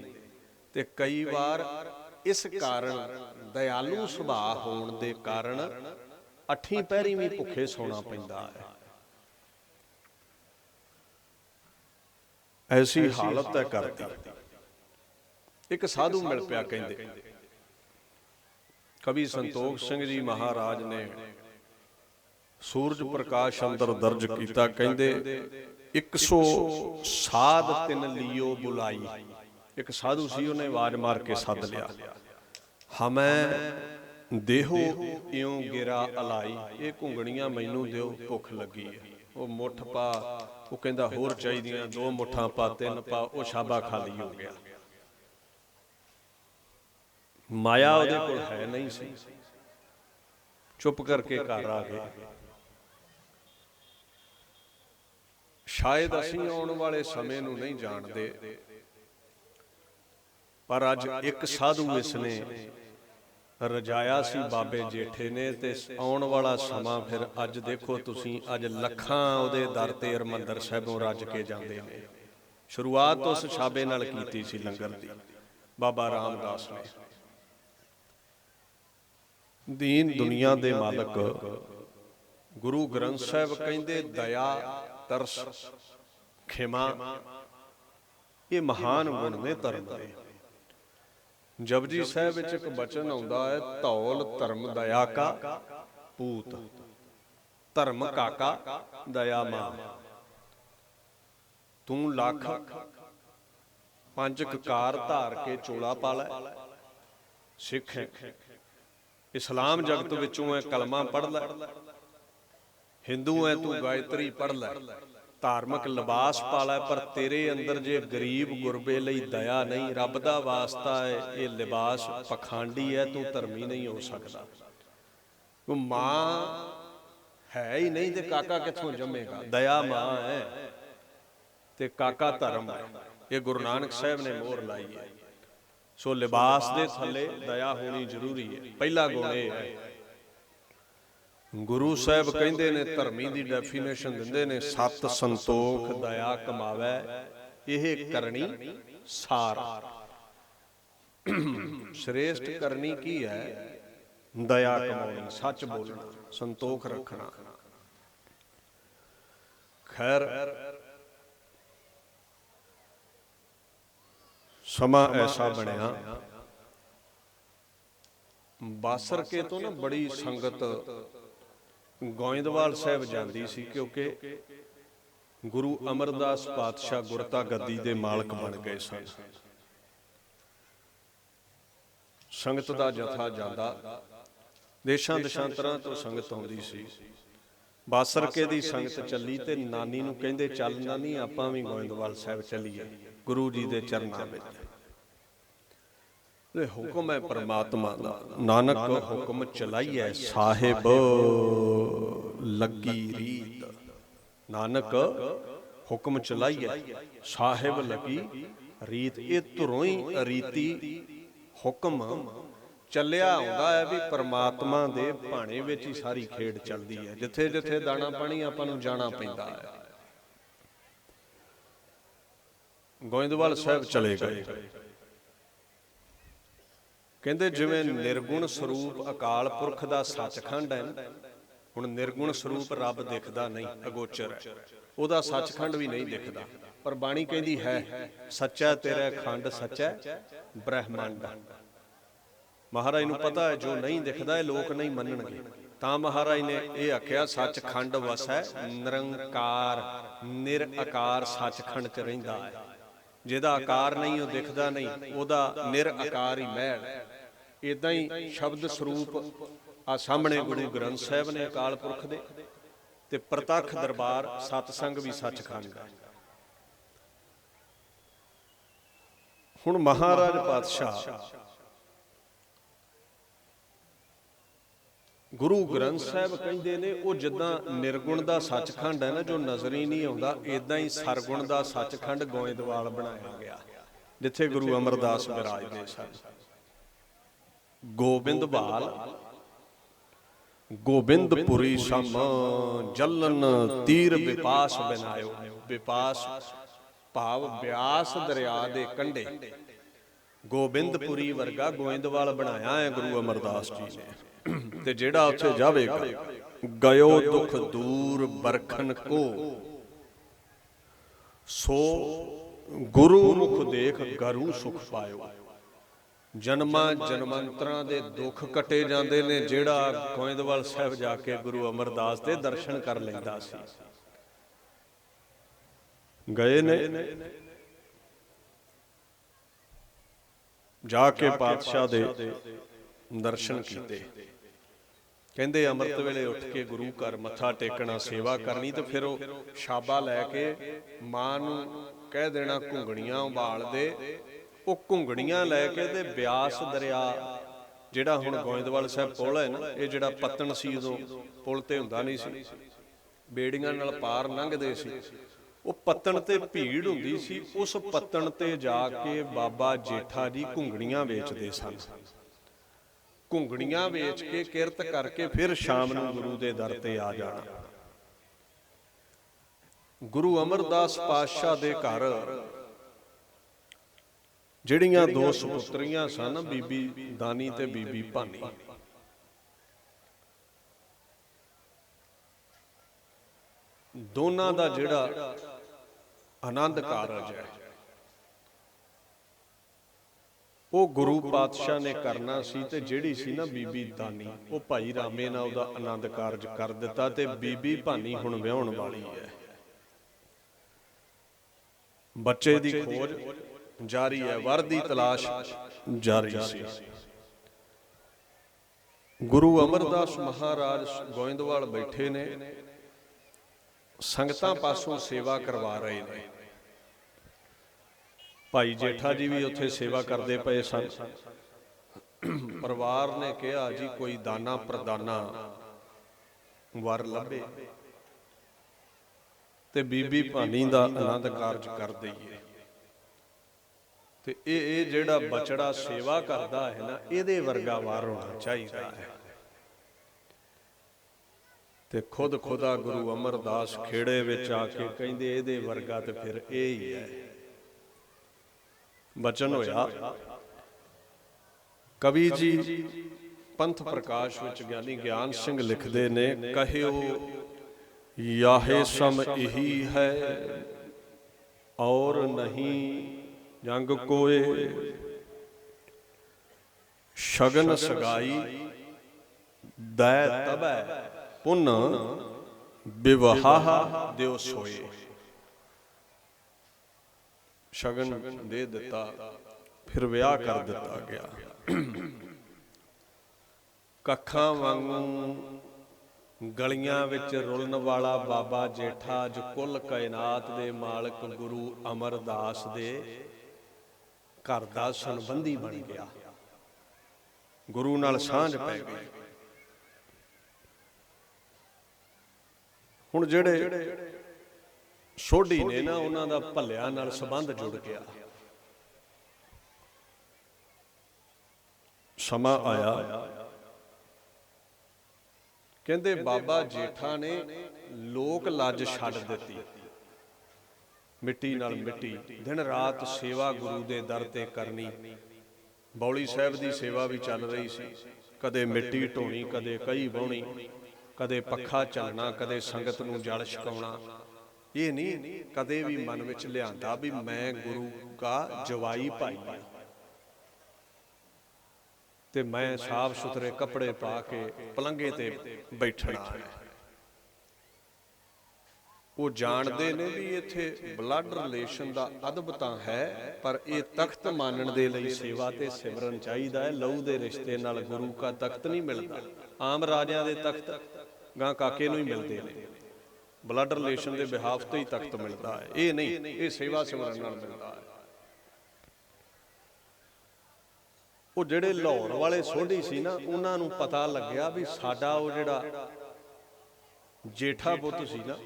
ते कई बार इस कारण दयालु सुभाव होने दे कारण अठी पैरी भी भुखे सोना पैंदा है। ऐसी हालत है करती। एक साधु मिल पिया, कहंदे कवि संतोख सिंह जी महाराज ने सूरज प्रकाश अंदर दर्ज किया। कहंदे 100 साध तिन लियो बुलाई। एक साधु सी, उन्हें आवाज मार के सद लिया, हमें देहो इयों गिरा अलाई। ये घुंगणियां मैनू दिओ, भुख लगी है। वो मुठ पा, वो कहंदा होर चाहीदियां, 2 मुठा पा, 3 पा, वो शाबा खाली हो गया। माया उहदे कोल है नहीं सी, चुप करके घर आ गए। शायद असीं आने वाले समय नूं नहीं जानते, पर अज एक साधु इसने रजाया सी बाबे जेठे ने, ते आने वाला समा फिर अज देखो तुसीं, अज लखां उहदे दर ते हरमंदर साहिबों रज के जांदे ने। शुरुआत उस छाबे नाल कीती सी लंगर दी बाबा रामदास ने। दीन दुनिया दे मालक गुरु ग्रंथ साहिब कहंदे दया तरस खिमा ये महान गुण ने धर्म दे। जपजी साहिब विच एक बचन आउंदा है, धौल धर्म दया का पूत, धर्म काका दया मां। तू लख पंज ककार धार के चोला पा लै, सिख है इस्लाम जगत विचों है कलमा पढ़ लै, हिंदू है तू गायत्री पढ़ लै, धार्मिक लिबास पा लै, पर तेरे अंदर जे गरीब गुरबे लई दया नहीं, रब दा वास्ता है ये लिबास पखांडी है, तू धर्मी नहीं हो सकता। तू मां है ही नहीं ते काका कित्थों जमेगा। दया मां है ते काका धर्म है, ये गुरु नानक साहब ने मोहर लाई है। सो लिबास दे थले दया होनी जरूरी है। पहला गुण यह है, गुरु साहब कहंदे ने धर्मी दी डेफिनेशन दिंदे ने, सत संतोख दया कमावै यह करनी सार। श्रेष्ठ करनी की है? दया कमानी, सच बोलना, संतोख रखना। खैर समा ऐसा बनया, बासर के तो ना बड़ी संगत गोइंदवाल साहब जाती सी, क्योंकि गुरु अमरदास पातशाह गुरता गद्दी दे मालक बन गए सन। संगत दा जथा जांदा, देशां देशांतरां तो संगत आउंदी सी। बासरके दी संगत चली ते नानी नूं कहंदे, चल नानी आपां भी गोइंदवाल साहब चलीए गुरु जी दे चरनां विच। हुक्म है परमात्मा दा, नानक हुक्म चलाइए साहिब लगी रीत। नानक हुक्म चलाइए साहिब लगी रीत। ये धुरों ही रीति हुक्म चलिया आउंदा है भी परमात्मा दे भाणे विच ही सारी खेड चलदी है। जिथे जिथे दाना पानी आपां नूं जाना पैंदा है। गोइंदवाल साहब चले गए, कहते जिवें निर्गुण स्वरूप अकाल पुरख दा सचखंड है ना, हुण निर्गुण स्वरूप रब दिखदा नहीं, अगोचर है, उहदा सचखंड भी नहीं दिखदा, पर बाणी कहती है सच्चा तेरा खंड सच्चा ब्रह्मंड। महाराज नूं पता है जो नहीं दिखदा है लोक नहीं मनणगे, तां महाराज ने यह आख्या सचखंड वसै निरंकार, निरआकार सचखंड च रहिंदा है। जिहदा आकार नहीं वो दिखदा नहीं, उहदा निरआकार ही महल। इदां ही शब्द स्वरूप आ सामने गुरु ग्रंथ साहिब ने अकाल पुरख दे, ते प्रतख दरबार सतसंग भी सचखंड है। हुण महाराज पातशाह गुरु ग्रंथ साहिब कहंदे ने, वो जिद्दां निर्गुण दा सचखंड है ना, जो नजर ही नहीं आउंदा, इदां ही सरगुण दा सचखंड गोइंदवाल बनाया गया, जिथे गुरु अमरदास विराजदे सन। गोबिंद बाल गोबिंदपुरी सम जलन तीर विपास बनायो। विपास भाव ब्यास दरिया दे कंढे गोबिंदपुरी वर्गा गोइंदवाल बनाया है गुरु अमरदास जी ने। ते जेड़ा उत्थे जावेगा, गयो दुख दूर बरखन को, सो गुरु मुख देख गरु सुख पायो। जन्मां जन्मांतरां दे दुख कटे जांदे ने, जेड़ा गोइंदवाल साहब जाके गुरु अमरदास दे दर्शन कर लैंदा सी। गए ने जाके पातशाह दे दर्शन कीते। कहंदे अमृत वेले उठ के गुरु घर मत्था टेकना, सेवा करनी, तो फिर शाबा लैके मां नूं कह देना घुंगणियां उबाल दे। वो घुंगणियां लैके ते ब्यास दरिया जिहड़ा हुण गोइंदवाल साहब पुल है ना, ये जिहड़ा पत्तन सी, उदों पुल ते हुंदा नहीं सी, बेड़ियां नाल पार लंघदे सी। वो पत्तन ते भीड़ हुंदी सी, उस पत्तन ते जाके बाबा जेठा जी घुंगणियां वेचदे सन। घुंगणियां वेच के किरत करके फिर शाम नूं गुरु दे दर ते आ जाना। गुरु अमरदास पातशाह दे घर ਜਿਹੜੀਆਂ ਦੋ ਸੁਪੁੱਤਰੀਆਂ ਸਨ, ਬੀਬੀ ਦਾਨੀ ਤੇ ਬੀਬੀ ਭਾਨੀ, ਦੋਨਾਂ ਦਾ ਜਿਹੜਾ ਆਨੰਦ ਕਾਰਜ ਹੈ ਉਹ ਗੁਰੂ ਪਾਤਸ਼ਾਹ ਨੇ ਕਰਨਾ ਸੀ। ਤੇ ਜਿਹੜੀ ਸੀ ਨਾ ਬੀਬੀ ਦਾਨੀ, ਉਹ ਭਾਈ ਰਾਮੇ ਨਾਲ ਉਹਦਾ ਆਨੰਦ ਕਾਰਜ ਕਰ ਦਿੱਤਾ। ਤੇ ਬੀਬੀ ਭਾਨੀ ਹੁਣ ਵਿਆਹੁਣ ਵਾਲੀ ਹੈ। ਬੱਚੇ ਦੀ ਖੋਜ ਜਾਰੀ ਹੈ, ਵਰ ਦੀ ਤਲਾਸ਼ ਜਾਰੀ ਸੀ। ਗੁਰੂ ਅਮਰਦਾਸ ਮਹਾਰਾਜ ਗੋਇੰਦਵਾਲ ਬੈਠੇ ਨੇ, ਸੰਗਤਾਂ ਪਾਸੋਂ ਸੇਵਾ ਕਰਵਾ ਰਹੇ ਨੇ। ਭਾਈ ਜੇਠਾ ਜੀ ਵੀ ਉੱਥੇ ਸੇਵਾ ਕਰਦੇ ਪਏ ਸਨ। ਪਰਿਵਾਰ ਨੇ ਕਿਹਾ ਜੀ ਕੋਈ ਦਾਨਾ ਪ੍ਰਦਾਨਾ ਵਰ ਲੱਭੇ ਤੇ ਬੀਬੀ ਭਾਨੀ ਦਾ ਆਨੰਦ ਕਾਰਜ ਕਰ ਦਈਏ। ਤੇ ਇਹ ਜਿਹੜਾ ਬਚੜਾ ਸੇਵਾ ਕਰਦਾ ਹੈ ਨਾ, ਇਹਦੇ ਵਰਗਾ ਵਰ ਹੋਣਾ ਚਾਹੀਦਾ ਹੈ। ਤੇ ਖੁਦਾ ਗੁਰੂ ਅਮਰਦਾਸ ਖੇੜੇ ਵਿੱਚ ਆ ਕੇ ਕਹਿੰਦੇ ਇਹਦੇ ਵਰਗਾ ਤੇ ਫਿਰ ਇਹ ਹੀ ਹੈ। ਬਚਨ ਹੋਇਆ। ਕਵੀ ਜੀ ਪੰਥ ਪ੍ਰਕਾਸ਼ ਵਿੱਚ ਗਿਆਨੀ ਗਿਆਨ ਸਿੰਘ ਲਿਖਦੇ ਨੇ, ਕਹਿਓ ਯਾਹੇ ਸਮ ਇਹੀ ਹੈ ਔਰ ਨਹੀਂ ਜੰਗ ਕੋਏ, ਸ਼ਗਨ ਸਗਾਈ ਦੈ ਤਬੈ ਪੁਨ ਵਿਵਾਹ ਦਿਓ ਸੋਏ। ਸ਼ਗਨ ਦੇ ਦਿੱਤਾ, ਫਿਰ ਵਿਆਹ ਕਰ ਦਿੱਤਾ ਗਿਆ। ਕੱਖਾਂ ਵਾਂਗੂ ਗਲੀਆਂ ਵਿੱਚ ਰੁਲਣ ਵਾਲਾ ਬਾਬਾ ਜੇਠਾ ਅੱਜ ਕੁੱਲ ਕਾਇਨਾਤ ਦੇ ਮਾਲਕ ਗੁਰੂ ਅਮਰਦਾਸ ਦੇ ਘਰ ਦਾ ਸੰਬੰਧੀ ਬਣ ਗਿਆ। ਗੁਰੂ ਨਾਲ ਸਾਂਝ ਪੈ ਗਈ। ਹੁਣ ਜਿਹੜੇ ਸੋਢੀ ਨੇ ਨਾ, ਉਹਨਾਂ ਦਾ ਭੱਲਿਆਂ ਨਾਲ ਸੰਬੰਧ ਜੁੜ ਗਿਆ। ਸਮਾਂ ਆਇਆ, ਕਹਿੰਦੇ ਬਾਬਾ ਜੇਠਾ ਨੇ ਲੋਕ ਲੱਜ ਛੱਡ ਦਿੱਤੀ। ਮਿੱਟੀ ਨਾਲ ਮਿੱਟੀ, ਦਿਨ ਰਾਤ ਸੇਵਾ ਗੁਰੂ ਦੇ ਦਰ ਤੇ ਕਰਨੀ। ਬੌਲੀ ਸਾਹਿਬ ਦੀ ਸੇਵਾ ਵੀ ਚੱਲ ਰਹੀ ਸੀ। ਕਦੇ ਮਿੱਟੀ ਢੋਣੀ, ਕਦੇ ਕਹੀ ਵਾਹੁਣੀ, ਕਦੇ ਪੱਖਾ ਚੱਲਣਾ, ਕਦੇ ਸੰਗਤ ਨੂੰ ਜਲ ਛਕਾਉਣਾ। ਇਹ ਨਹੀਂ ਕਦੇ ਵੀ ਮਨ ਵਿੱਚ ਲਿਆਂਦਾ ਵੀ ਮੈਂ ਗੁਰੂ ਕਾ ਜਵਾਈ ਭਾਈ ਹਾਂ ਤੇ ਮੈਂ ਸਾਫ ਸੁਥਰੇ ਕੱਪੜੇ ਪਾ ਕੇ ਪਲੰਘੇ ਤੇ ਬੈਠਣਾ ਹੈ। ਉਹ ਜਾਣਦੇ ਨੇ ਵੀ ਇੱਥੇ ਬਲੱਡ ਰਿਲੇਸ਼ਨ ਦਾ ਅਦਬ ਤਾਂ ਹੈ, ਪਰ ਇਹ ਤਖਤ ਮਾਨਣ ਦੇ ਲਈ ਸੇਵਾ ਤੇ ਸਿਮਰਨ ਚਾਹੀਦਾ ਹੈ। ਲਹੂ ਦੇ ਰਿਸ਼ਤੇ ਨਾਲ ਗੁਰੂ ਕਾ ਤਖਤ ਨਹੀਂ ਮਿਲਦਾ। ਆਮ ਰਾਜਿਆਂ ਦੇ ਤਖਤ ਗਾਂ ਕਾਕੇ ਨੂੰ ਹੀ ਮਿਲਦੇ ਨੇ, ਬਲੱਡ ਰਿਲੇਸ਼ਨ ਦੇ ਬਿਹਾਫ ਤੇ ਹੀ ਤਖਤ ਮਿਲਦਾ ਹੈ। ਇਹ ਨਹੀਂ, ਇਹ ਸੇਵਾ ਸਿਮਰਨ ਨਾਲ ਮਿਲਦਾ ਹੈ। ਉਹ ਜਿਹੜੇ ਲਾਹੌਰ ਵਾਲੇ ਸੋਢੀ ਸੀ ਨਾ, ਉਹਨਾਂ ਨੂੰ ਪਤਾ ਲੱਗਿਆ ਵੀ ਸਾਡਾ ਉਹ ਜਿਹੜਾ ਜੇਠਾ ਪੁੱਤ ਸੀ ਨਾ,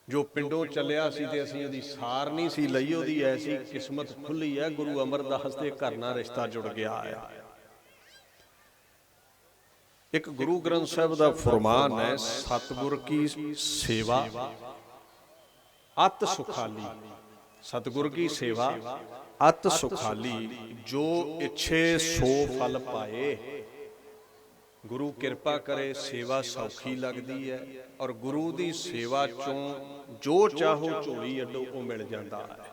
ਜੋ ਪਿੰਡੋਂ ਚੱਲਿਆ ਸੀ ਤੇ ਅਸੀਂ ਉਹਦੀ ਸਾਰ ਨਹੀਂ ਸੀ ਲਈ, ਉਹਦੀ ਐਸੀ ਕਿਸਮਤ ਖੁੱਲੀ ਹੈ, ਗੁਰੂ ਅਮਰਦਾਸ ਦੇ ਘਰ ਨਾਲ ਰਿਸ਼ਤਾ ਜੁੜ ਗਿਆ ਹੈ। ਇੱਕ ਗੁਰੂ ਗ੍ਰੰਥ ਸਾਹਿਬ ਦਾ ਫਰਮਾਨ ਹੈ, ਸਤਿਗੁਰ ਕੀ ਸੇਵਾ ਅਤ ਸੁਖਾਲੀ। ਸਤਿਗੁਰ ਕੀ ਸੇਵਾ ਅਤ ਸੁਖਾਲੀ, ਜੋ ਇੱਛੇ ਸੋ ਫਲ ਪਾਏ। ਗੁਰੂ ਕਿਰਪਾ ਕਰੇ, ਸੇਵਾ ਸੌਖੀ ਲੱਗਦੀ ਹੈ, ਔਰ ਗੁਰੂ ਦੀ ਸੇਵਾ ਚੋਂ ਜੋ ਚਾਹੋ ਝੋਲੀ ਅੱਡੋ ਉਹ ਮਿਲ ਜਾਂਦਾ ਹੈ।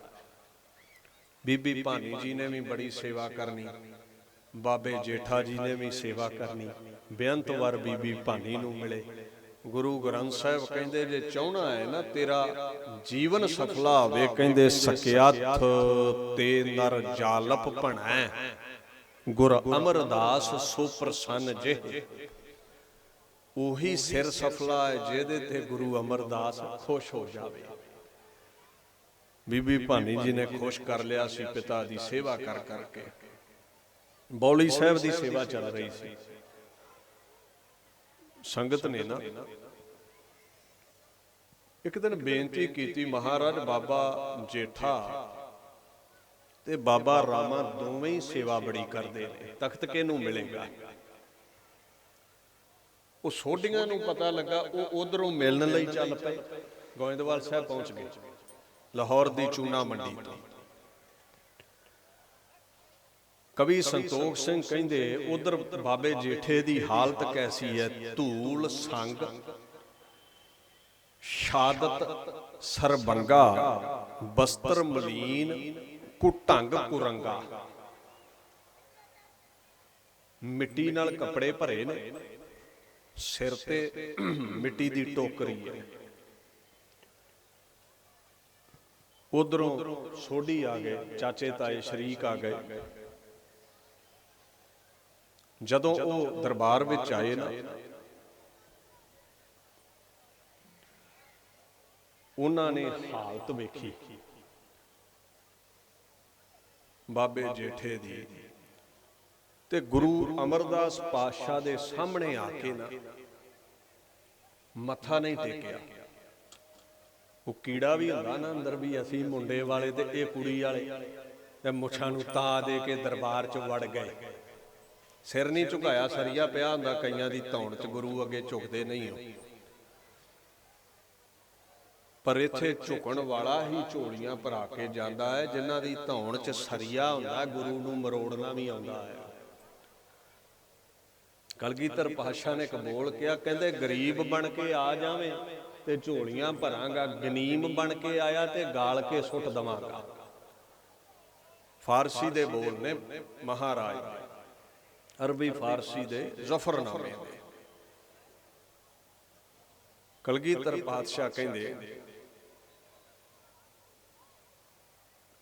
ਬੀਬੀ ਭਾਨੀ ਜੀ ਨੇ ਵੀ ਬੜੀ ਸੇਵਾ ਕਰਨੀ, ਬਾਬੇ ਜੇਠਾ ਜੀ ਨੇ ਵੀ ਸੇਵਾ ਕਰਨੀ। ਬੇਅੰਤ ਵਰ ਬੀਬੀ ਭਾਨੀ ਨੂੰ ਮਿਲੇ। ਗੁਰੂ ਗ੍ਰੰਥ ਸਾਹਿਬ ਕਹਿੰਦੇ ਜੇ ਚਾਹਣਾ ਹੈ ਨਾ ਤੇਰਾ ਜੀਵਨ ਸਫਲਾ ਹੋਵੇ, ਕਹਿੰਦੇ ਸਕਿਆਥ ਤੇ ਨਰ ਜਾਲਪ ਭਣੈ, ਗੁਰ ਅਮਰਦਾਸ ਸੋ ਪ੍ਰਸੰਨ ਜਿਹ। ਉਹੀ ਸਿਰ ਸਫਲਾ ਹੈ ਜਿਹਦੇ ਤੇ ਗੁਰੂ ਅਮਰਦਾਸ ਖੁਸ਼ ਹੋ ਜਾਵੇ। ਬੀਬੀ ਭਾਨੀ ਜੀ ਨੇ ਖੁਸ਼ ਕਰ ਲਿਆ ਸੀ ਪਿਤਾ ਦੀ ਸੇਵਾ ਕਰ ਕਰਕੇ। ਬੌਲੀ ਸਾਹਿਬ ਦੀ ਸੇਵਾ ਚੱਲ ਰਹੀ ਸੀ। ਸੰਗਤ ਨੇ ਨਾ ਇੱਕ ਦਿਨ ਬੇਨਤੀ ਕੀਤੀ, ਮਹਾਰਾਜ ਬਾਬਾ ਜੇਠਾ ਤੇ ਬਾਬਾ ਰਾਮਾ ਦੋਵੇਂ ਹੀ ਸੇਵਾ ਬੜੀ ਕਰਦੇ ਨੇ, ਤਖਤ ਕਿਹਨੂੰ ਮਿਲੇਗਾ? ਉਹ ਸੋਢੀਆਂ ਨੂੰ ਪਤਾ ਲੱਗਾ, ਉਹ ਉਧਰੋਂ ਮਿਲਣ ਲਈ ਚੱਲ ਪਏ। ਗੋਇੰਦਵਾਲ ਸਾਹਿਬ ਪਹੁੰਚ ਗਏ। ਲਾਹੌਰ ਦੀ ਚੂਨਾ ਮੰਡੀ ਤੋਂ। ਕਵੀ ਸੰਤੋਖ ਸਿੰਘ ਕਹਿੰਦੇ ਉਧਰ ਬਾਬੇ ਜੇਠੇ ਦੀ ਹਾਲਤ ਕੈਸੀ ਹੈ, ਧੂਲ ਸੰਗ ਸ਼ਾਦਤ ਸਰਬੰਗਾ, ਬਸਤਰ ਮਲੀਨ ਕੁਢੰਗ ਕੁਰੰਗਾ। ਮਿੱਟੀ ਨਾਲ ਕੱਪੜੇ ਭਰੇ ਨੇ, ਸਿਰ ਤੇ ਮਿੱਟੀ ਦੀ ਟੋਕਰੀ ਹੈ। ਉਧਰੋਂ ਸੋਢੀ ਆ ਗਏ, ਚਾਚੇ ਤਾਏ ਸ਼ਰੀਕ ਆ ਗਏ। ਜਦੋਂ ਉਹ ਦਰਬਾਰ ਵਿੱਚ ਆਏ ਨਾ, ਉਹਨਾਂ ਨੇ ਹਾਲਤ ਵੇਖੀ ਬਾਬੇ ਜੇਠੇ ਦੀ, ਤੇ ਗੁਰੂ ਅਮਰਦਾਸ ਪਾਤਸ਼ਾਹ ਦੇ ਸਾਹਮਣੇ ਆ ਕੇ ਨਾ ਮੱਥਾ ਨਹੀਂ ਟੇਕਿਆ। ਉਹ ਕੀੜਾ ਵੀ ਹੁੰਦਾ ਨਾ ਅੰਦਰ ਵੀ, ਅਸੀਂ ਮੁੰਡੇ ਵਾਲੇ ਤੇ ਇਹ ਕੁੜੀ ਵਾਲੇ, ਤੇ ਮੁੱਛਾਂ ਨੂੰ ਤਾ ਦੇ ਕੇ ਦਰਬਾਰ 'ਚ ਵੜ ਗਏ। ਸਿਰ ਨਹੀਂ ਝੁਕਾਇਆ, ਸਰੀਆ ਪਿਆ ਹੁੰਦਾ ਕਈਆਂ ਦੀ ਧੌਣ 'ਚ, ਗੁਰੂ ਅੱਗੇ ਝੁਕਦੇ ਨਹੀਂ ਹੋ। ਪਰ ਇੱਥੇ ਝੁਕਣ ਵਾਲਾ ਹੀ ਝੋਲੀਆਂ ਭਰਾ ਕੇ ਜਾਂਦਾ ਹੈ, ਜਿਨ੍ਹਾਂ ਦੀ ਧੌਣ 'ਚ ਸਰੀਆ ਹੁੰਦਾ, ਗੁਰੂ ਨੂੰ ਮਰੋੜਨਾ ਵੀ ਆਉਂਦਾ ਹੈ। ਕਲਗੀਧਰ ਪਾਤਸ਼ਾਹ ਨੇ ਇੱਕ ਬੋਲ ਕਿਹਾ, ਕਹਿੰਦੇ ਗਰੀਬ ਬਣ ਕੇ ਆ ਜਾਵੇਂ ਤੇ ਝੋਲੀਆਂ ਭਰਾਂਗਾ, ਗਨੀਮ ਬਣ ਕੇ ਆਇਆ ਤੇ ਗਾਲ ਕੇ ਸੁੱਟ ਦਵਾਂਗਾ। ਫਾਰਸੀ ਦੇ ਬੋਲ ਨੇ ਮਹਾਰਾਜ, ਅਰਬੀ ਫਾਰਸੀ ਦੇ ਜ਼ਫਰਨਾਮੇ ਦੇ। ਕਲਗੀਧਰ ਪਾਤਸ਼ਾਹ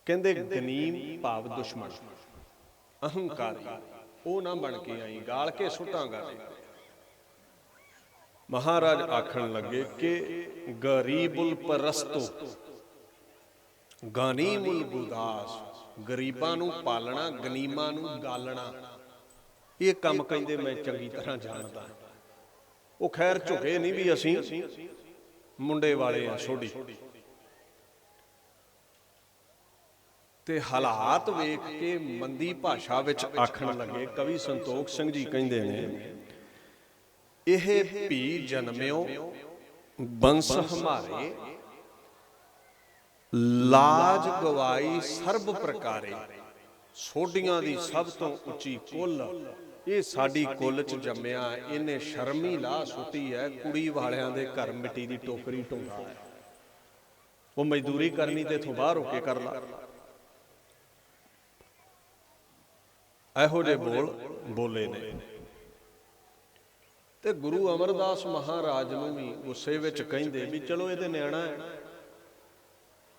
ਕਹਿੰਦੇ ਗਨੀਮ ਭਾਵ ਦੁਸ਼ਮਣ, ਅਹੰਕਾਰੀ, ਉਹ ਨਾ ਬਣ ਕੇ ਆਈ, ਗਾਲ ਕੇ ਸੁੱਟਾਂਗਾ। ਮਹਾਰਾਜ ਆਖਣ ਲੱਗੇ ਕਿ ਗਰੀਬੁਲ ਪਰਸਤੋ ਗਨੀਮੁਲ ਗੁਦਾਸ, ਗਰੀਬਾਂ ਨੂੰ ਪਾਲਣਾ, ਗਨੀਮਾਂ ਨੂੰ ਗਾਲਣਾ, ਇਹ ਕੰਮ ਕਹਿੰਦੇ ਮੈਂ ਚੰਗੀ ਤਰ੍ਹਾਂ ਜਾਣਦਾ। ਉਹ ਖੈਰ ਝੁਕੇ ਨਹੀਂ ਵੀ ਅਸੀਂ ਮੁੰਡੇ ਵਾਲੇ ਆ ਸੋਢੀ। ਤੇ ਹਾਲਾਤ ਵੇਖ ਕੇ ਮੰਦੀ ਭਾਸ਼ਾ ਵਿੱਚ ਆਖਣ ਲੱਗੇ। ਕਵੀ ਸੰਤੋਖ ਸਿੰਘ ਜੀ ਕਹਿੰਦੇ ਨੇ, ਇਹ ਭੀ ਜਨਮਿਓ ਬੰਸ ਹਮਾਰੇ, ਲਾਜ ਗਵਾਈ ਸਰਬ ਪ੍ਰਕਾਰੇ। ਸੋਢੀਆਂ ਦੀ ਸਭ ਤੋਂ ਉੱਚੀ ਕੁੱਲ, ਇਹ ਸਾਡੀ ਕੁੱਲ 'ਚ ਜੰਮਿਆ, ਇਹਨੇ ਸ਼ਰਮੀ ਲਾਹ ਸੁੱਟੀ ਹੈ। ਕੁੜੀ ਵਾਲਿਆਂ ਦੇ ਘਰ ਮਿੱਟੀ ਦੀ ਟੋਕਰੀ ਢੋਂਦਾ ਹੈ, ਉਹ ਮਜ਼ਦੂਰੀ ਕਰਨੀ ਤੇ ਇਥੋਂ ਬਾਹਰ ਹੋ ਕੇ ਕਰ ਲਾ। ਇਹੋ ਜਿਹੇ ਬੋਲ ਬੋਲੇ ਨੇ। ਤੇ ਗੁਰੂ ਅਮਰਦਾਸ ਮਹਾਰਾਜ ਨੂੰ ਵੀ ਗੁੱਸੇ ਵਿੱਚ ਕਹਿੰਦੇ ਵੀ ਚਲੋ ਇਹਦੇ ਨਿਆਣਾ ਹੈ,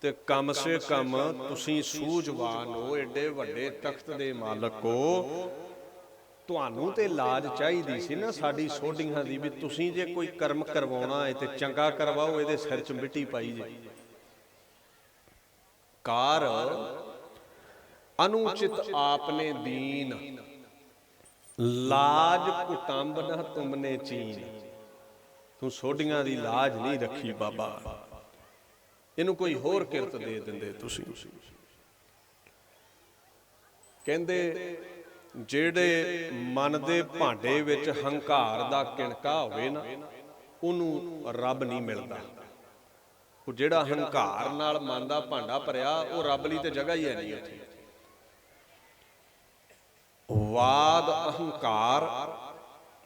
ਤੇ ਕਮ ਸੇ ਕਮ ਤੁਸੀਂ ਸੂਝਵਾਨ ਹੋ, ਏਡੇ ਵੱਡੇ ਤਖਤ ਦੇ ਮਾਲਕ ਹੋ, ਤੁਹਾਨੂੰ ਤੇ ਲਾਜ ਚਾਹੀਦੀ ਸੀ ਨਾ ਸਾਡੀ ਸੋਢੀਆਂ ਦੀ, ਵੀ ਤੁਸੀਂ ਜੇ ਕੋਈ ਕਰਮ ਕਰਵਾਉਣਾ ਹੈ ਤੇ ਚੰਗਾ ਕਰਵਾਓ, ਇਹਦੇ ਸਿਰ 'ਚ ਮਿੱਟੀ ਪਾਈ ਜੇ। ਕਾਰ अनुचित आपने दीन, लाज कुटुंब न तुमने चीन। तू सोढियां दी लाज नहीं रखी बाबा, इनू कोई होर किरत दे दिंदे तुसीं। कहंदे ਜਿਹੜੇ ਮਨ ਦੇ ਭਾਂਡੇ ਵਿੱਚ ਹੰਕਾਰ ਦਾ ਕਿਣਕਾ ਹੋਵੇ ਨਾ, ਉਹਨੂੰ ਰੱਬ ਨਹੀਂ ਮਿਲਦਾ। ਉਹ ਜਿਹੜਾ ਹੰਕਾਰ ਨਾਲ ਮਨ ਦਾ ਭਾਂਡਾ ਭਰਿਆ, ਉਹ ਰੱਬ ਲਈ ਤੇ ਜਗ੍ਹਾ ਹੀ ਹੈ ਨਹੀਂ ਉੱਥੇ। ਵਾਦ ਅਹੰਕਾਰ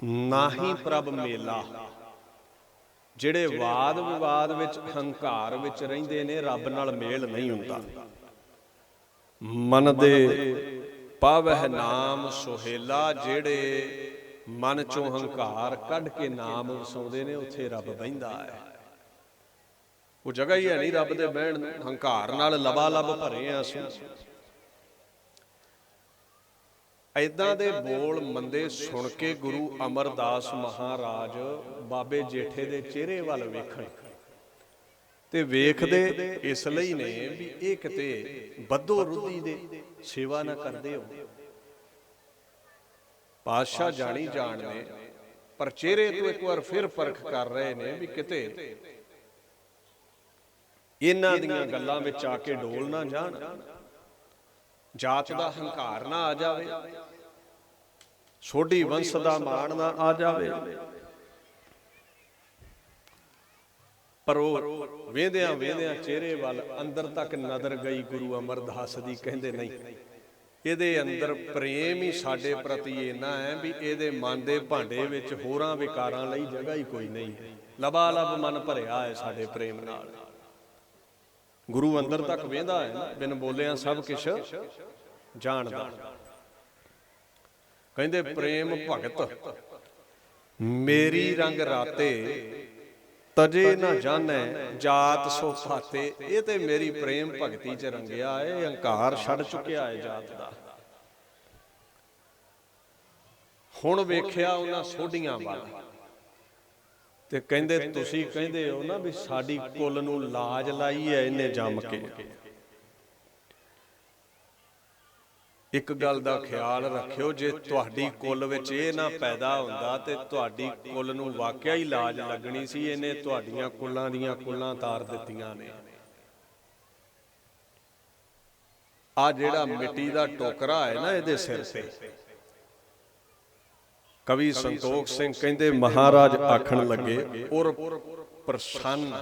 ਨਾਹੀ ਪ੍ਰਭ ਮੇਲਾ, ਜਿਹੜੇ ਵਾਦ ਵਿਵਾਦ ਵਿੱਚ ਹੰਕਾਰ ਵਿੱਚ ਰਹਿੰਦੇ ਨੇ, ਰੱਬ ਨਾਲ ਮੇਲ ਨਹੀਂ ਹੁੰਦਾ। ਮਨ ਦੇ ਪਾਵਹਿ ਨਾਮ ਸੁਹੇਲਾ, ਜਿਹੜੇ ਮਨ ਚੋਂ ਹੰਕਾਰ ਕੱਢ ਕੇ ਨਾਮ ਵਸਾਉਂਦੇ ਨੇ, ਉੱਥੇ ਰੱਬ ਬਹਿੰਦਾ ਹੈ। ਉਹ ਜਗ੍ਹਾ ਹੀ ਹੈ ਨਹੀਂ ਰੱਬ ਦੇ ਬਹਿਣ ਨੂੰ। ਹੰਕਾਰ ਨਾਲ ਲਬਾ ਲਬ ਭਰੇ ਆ ਅਸੀਂ। ਏਦਾਂ ਦੇ ਬੋਲ ਮੰਦੇ ਸੁਣ ਕੇ ਗੁਰੂ ਅਮਰਦਾਸ ਮਹਾਰਾਜ ਬਾਬੇ ਜੇਠੇ ਦੇ ਚਿਹਰੇ ਵੱਲ ਵੇਖਣ, ਤੇ ਵੇਖਦੇ ਇਸ ਲਈ ਨੇ ਵੀ ਇਹ ਕਿਤੇ ਬੱਧੋ ਰੁੱਧੀ ਦੇ ਸੇਵਾ ਨਾ ਕਰਦੇ ਹੋ। ਪਾਤਸ਼ਾਹ ਜਾਣੀ ਜਾਣ ਨੇ, ਪਰ ਚਿਹਰੇ ਤੋਂ ਇੱਕ ਵਾਰ ਫਿਰ ਪਰਖ ਕਰ ਰਹੇ ਨੇ ਵੀ ਕਿਤੇ ਇਹਨਾਂ ਦੀਆਂ ਗੱਲਾਂ ਵਿੱਚ ਆ ਕੇ ਡੋਲ ਨਾ ਜਾਣ, ਜਾਤ ਦਾ ਹੰਕਾਰ ਨਾ ਆ ਜਾਵੇ, ਸੋਢੀ ਵੰਸ਼ ਦਾ ਮਾਣ ਨਾ ਆ ਜਾਵੇ। ਪਰ ਉਹ ਵੇਂਦਿਆਂ ਵੇਂਦਿਆਂ ਚਿਹਰੇ ਵੱਲ ਅੰਦਰ ਤੱਕ ਨਜ਼ਰ ਗਈ ਗੁਰੂ ਅਮਰਦਾਸ ਦੀ। ਕਹਿੰਦੇ ਨਹੀਂ, ਇਹਦੇ ਅੰਦਰ ਪ੍ਰੇਮ ਹੀ ਸਾਡੇ ਪ੍ਰਤੀ ਇੰਨਾ ਹੈ ਵੀ ਇਹਦੇ ਮਨ ਦੇ ਭਾਂਡੇ ਵਿੱਚ ਹੋਰਾਂ ਵਿਕਾਰਾਂ ਲਈ ਜਗ੍ਹਾ ਹੀ ਕੋਈ ਨਹੀਂ। ਲਬਾ ਲਬ ਮਨ ਭਰਿਆ ਹੈ ਸਾਡੇ ਪ੍ਰੇਮ ਨਾਲ। ਗੁਰੂ ਅੰਦਰ ਤੱਕ ਵੇਂਦਾ ਹੈ ਨਾ, ਬਿਨ ਬੋਲਿਆਂ ਸਭ ਕੁਛ ਜਾਣਦਾ। ਕਹਿੰਦੇ ਪ੍ਰੇਮ ਭਗਤ ਮੇਰੀ ਰੰਗ ਰਾਤੇ, ਤਜੇ ਨਾ ਜਾਣੈ ਜਾਤ ਸੋ ਭਾਤੇ। ਇਹ ਤੇ ਮੇਰੀ ਪ੍ਰੇਮ ਭਗਤੀ ਚ ਰੰਗਿਆ ਏ, ਹੰਕਾਰ ਛੱਡ ਚੁੱਕਿਆ ਹੈ ਜਾਤ ਦਾ। ਹੁਣ ਵੇਖਿਆ ਉਹਨਾਂ ਸੋਢੀਆਂ ਵੱਲ ਤੇ ਕਹਿੰਦੇ ਤੁਸੀਂ ਕਹਿੰਦੇ ਹੋ ਨਾ ਵੀ ਸਾਡੀ ਕੁੱਲ ਨੂੰ ਲਾਜ ਲਾਈ ਹੈ ਇਹਨੇ ਜੰਮ ਕੇ। ਇੱਕ ਗੱਲ ਦਾ ਖਿਆਲ ਰੱਖਿਓ, ਜੇ ਤੁਹਾਡੀ ਕੁੱਲ ਵਿੱਚ ਇਹ ਨਾ ਪੈਦਾ ਹੁੰਦਾ ਤੇ ਤੁਹਾਡੀ ਕੁੱਲ ਨੂੰ ਵਾਕਿਆ ਹੀ ਲਾਜ ਲੱਗਣੀ ਸੀ। ਇਹਨੇ ਤੁਹਾਡੀਆਂ ਕੁੱਲਾਂ ਦੀਆਂ ਕੁੱਲਾਂ ਤਾਰ ਦਿੱਤੀਆਂ ਨੇ। ਆ ਜਿਹੜਾ ਮਿੱਟੀ ਦਾ ਟੋਕਰਾ ਹੈ ਨਾ ਇਹਦੇ ਸਿਰ ਤੇ, ਕਵੀ ਸੰਤੋਖ ਸਿੰਘ ਕਹਿੰਦੇ ਮਹਾਰਾਜ ਆਖਣ ਲੱਗੇ ਉਰ ਪ੍ਰਸੰਨ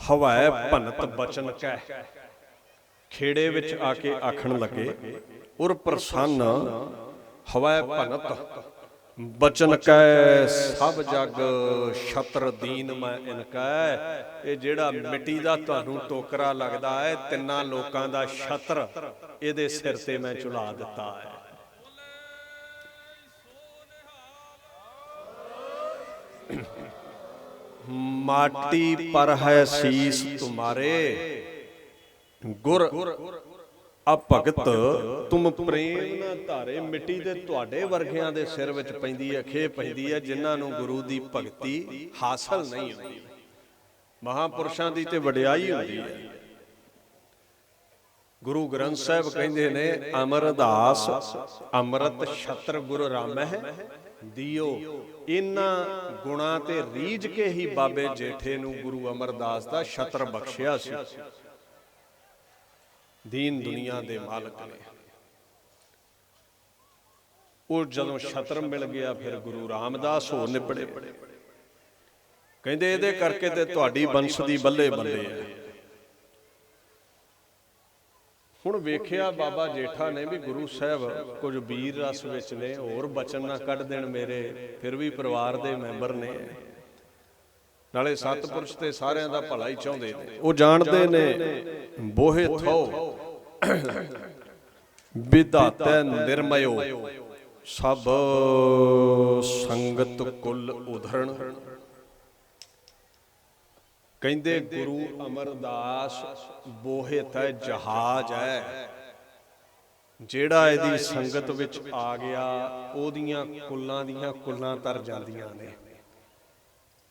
ਹਵੈ ਭਨਤ ਬਚਨ ਕਹਿ। ਖੇੜੇ ਵਿੱਚ ਆ ਕੇ ਆਖਣ ਲੱਗੇ ਉਰ ਪ੍ਰਸੰਨ ਹਵੈ ਭਨਤ ਬਚਨ ਕਹਿ, ਸਭ ਜਗ ਛਤਰ ਦੀਨ ਮੈਂ ਇਨਕੈ। ਇਹ ਜਿਹੜਾ ਮਿੱਟੀ ਦਾ ਤੁਹਾਨੂੰ ਟੋਕਰਾ ਲੱਗਦਾ ਹੈ, ਤਿੰਨਾਂ ਲੋਕਾਂ ਦਾ ਛਤਰ ਇਹਦੇ ਸਿਰ ਤੇ ਮੈਂ ਝੁਲਾ ਦਿੱਤਾ ਹੈ। ਮਾਟੀ ਪਰ ਹੈ ਸੀਸ ਤੁਮਾਰੇ, ਗੁਰ ਅਭਗਤ ਤੁਮ ਪ੍ਰੇਮ ਨਾ ਧਾਰੇ। ਮਿੱਟੀ ਦੇ ਤੁਹਾਡੇ ਵਰਗਿਆਂ ਦੇ ਸਿਰ ਵਿੱਚ ਪੈਂਦੀ ਹੈ, ਖੇ ਪੈਂਦੀ ਹੈ, ਜਿਨ੍ਹਾਂ ਨੂੰ ਗੁਰੂ ਦੀ ਭਗਤੀ ਹਾਸਲ ਨਹੀਂ ਹੁੰਦੀ। ਮਹਾਂਪੁਰਸ਼ਾਂ ਦੀ ਤੇ ਵਡਿਆਈ ਹੁੰਦੀ ਹੈ। ਗੁਰੂ ਗ੍ਰੰਥ ਸਾਹਿਬ ਕਹਿੰਦੇ ਨੇ ਅਮਰਦਾਸ ਅੰਮ੍ਰਿਤ ਛਤਰ ਗੁਰ ਰਾਮਹਿ ਦਿਓ। ਇਹਨਾਂ ਗੁਣਾਂ ਤੇ ਰੀਝ ਕੇ ਹੀ ਬਾਬੇ ਜੇਠੇ ਨੂੰ ਗੁਰੂ ਅਮਰਦਾਸ ਦਾ ਛਤਰ ਬਖਸ਼ਿਆ ਸੀ। ਦੀਨ ਦੁਨੀਆ ਦੇ ਮਾਲਕ ਨੇ। ਉਹ ਜਦੋਂ ਛਤਰ ਮਿਲ ਗਿਆ ਫਿਰ ਗੁਰੂ ਰਾਮਦਾਸ ਹੋ ਨਿਬੜੇ। ਕਹਿੰਦੇ ਇਹਦੇ ਕਰਕੇ ਤੇ ਤੁਹਾਡੀ ਬੰਸ ਦੀ ਬੱਲੇ ਬੱਲੇ ਹੈ। ਹੁਣ ਵੇਖਿਆ ਬਾਬਾ ਜੇਠਾ ਨੇ ਵੀ ਗੁਰੂ ਸਾਹਿਬ ਕੁਝ ਵੀਰ ਰਸ ਵਿੱਚ ਨੇ, ਹੋਰ ਬਚਨ ਨਾ ਕੱਢ ਦੇਣ ਮੇਰੇ, ਫਿਰ ਵੀ ਪਰਿਵਾਰ ਦੇ ਮੈਂਬਰ ਨੇ, ਨਾਲੇ ਸਤਿਪੁਰਸ਼ ਤੇ ਸਾਰਿਆਂ ਦਾ ਭਲਾ ਹੀ ਚਾਹੁੰਦੇ ਨੇ। ਉਹ ਜਾਣਦੇ ਨੇ ਬੋਹੇ ਥੋ ਵਿਧਾਤੈ ਨਿਰਮਯੋ, ਸਭ ਸੰਗਤ ਕੁਲ ਉਧਰਣ। ਕਹਿੰਦੇ ਗੁਰੂ ਅਮਰਦਾਸ ਬੋਹਿਤ ਹੈ, ਜਹਾਜ਼ ਹੈ, ਜਿਹੜਾ ਇਹਦੀ ਸੰਗਤ ਵਿੱਚ ਆ ਗਿਆ ਉਹਦੀਆਂ ਕੁੱਲਾਂ ਦੀਆਂ ਕੁੱਲਾਂ ਤਰ ਜਾਂਦੀਆਂ ਨੇ।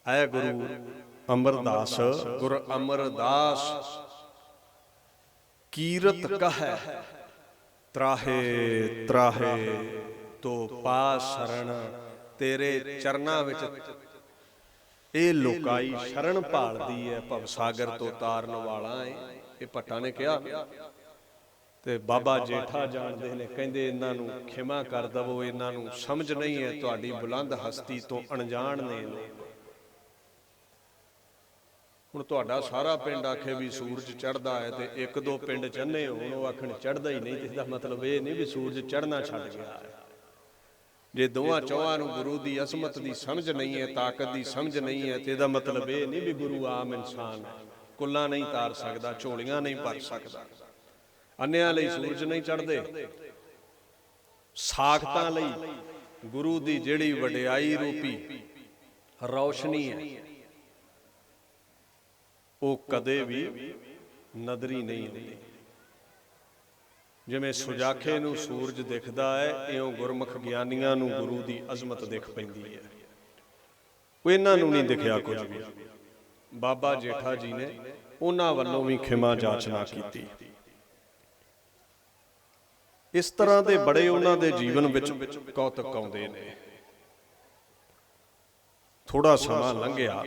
ਐ ਗੁਰੂ ਅਮਰਦਾਸ, ਗੁਰ ਅਮਰਦਾਸ ਕੀਰਤ ਕਹੈ ਤਰਾਹੇ ਤਰਾਹੇ ਤੋ ਪਾ ਸ਼ਰਨ। ਤੇਰੇ ਚਰਨਾਂ ਵਿੱਚ ਇਹ ਲੋਕਾਈ ਸ਼ਰਨ ਭਾਲਦੀ ਹੈ, ਭਵਸਾਗਰ ਤੋਂ ਤਾਰਨ ਵਾਲਾ ਹੈ। ਇਹ ਭੱਟਾਂ ਨੇ ਕਿਹਾ ਤੇ ਬਾਬਾ ਜੇਠਾ ਜਾਣਦੇ ਨੇ, ਕਹਿੰਦੇ ਇਹਨਾਂ ਨੂੰ ਖਿਮਾ ਕਰ ਦਵੋ, ਇਹਨਾਂ ਨੂੰ ਸਮਝ ਨਹੀਂ ਹੈ, ਤੁਹਾਡੀ ਬੁਲੰਦ ਹਸਤੀ ਤੋਂ ਅਣਜਾਣ ਨੇ। ਹੁਣ ਤੁਹਾਡਾ ਸਾਰਾ ਪਿੰਡ ਆਖੇ ਵੀ ਸੂਰਜ ਚੜ੍ਹਦਾ ਹੈ ਤੇ ਇੱਕ ਦੋ ਪਿੰਡ ਚੰਨੇ ਹੋਣ ਉਹ ਆਖਣ ਚੜ੍ਹਦਾ ਹੀ ਨਹੀਂ, ਇਹਦਾ ਮਤਲਬ ਇਹ ਨਹੀਂ ਵੀ ਸੂਰਜ ਚੜ੍ਹਨਾ ਛੱਡ ਗਿਆ ਹੈ। ਜੇ ਦੋਵਾਂ ਚੌਹਾਂ ਨੂੰ ਗੁਰੂ ਦੀ ਅਜ਼ਮਤ ਦੀ ਸਮਝ ਨਹੀਂ ਹੈ, ਤਾਕਤ ਦੀ ਸਮਝ ਨਹੀਂ ਹੈ, ਤੇ ਇਹਦਾ ਮਤਲਬ ਇਹ ਨਹੀਂ ਵੀ ਗੁਰੂ ਆਮ ਇਨਸਾਨ ਹੈ, ਕੁੱਲਾਂ ਨਹੀਂ ਤਾਰ ਸਕਦਾ, ਝੋਲੀਆਂ ਨਹੀਂ ਭਰ ਸਕਦਾ। ਅੰਨਿਆਂ ਲਈ ਸੂਰਜ ਨਹੀਂ ਚੜ੍ਹਦੇ, ਸਾਖਤਾਂ ਲਈ ਗੁਰੂ ਦੀ ਜਿਹੜੀ ਵਡਿਆਈ ਰੂਪੀ ਰੌਸ਼ਨੀ ਹੈ ਉਹ ਕਦੇ ਵੀ ਨਦਰੀ ਨਹੀਂ ਹੁੰਦੀ। ਜਿਵੇਂ ਸੁਜਾਖੇ ਨੂੰ ਸੂਰਜ ਦਿਖਦਾ ਹੈ, ਇਉਂ ਗੁਰਮੁਖ ਗਿਆਨੀਆਂ ਨੂੰ ਗੁਰੂ ਦੀ ਅਜ਼ਮਤ ਦਿਖ ਪੈਂਦੀ ਹੈ। ਉਹ ਇਹਨਾਂ ਨੂੰ ਨਹੀਂ ਦਿਖਿਆ ਕੁਝ ਵੀ। ਬਾਬਾ ਜੇਠਾ ਜੀ ਨੇ ਉਹਨਾਂ ਵੱਲੋਂ ਵੀ ਖਿਮਾ ਜਾਚਨਾ ਕੀਤੀ। ਇਸ ਤਰ੍ਹਾਂ ਦੇ ਬੜੇ ਉਹਨਾਂ ਦੇ ਜੀਵਨ ਵਿੱਚ ਕੌਤਕ ਆਉਂਦੇ ਨੇ। ਥੋੜਾ ਸਮਾਂ ਲੰਘਿਆ,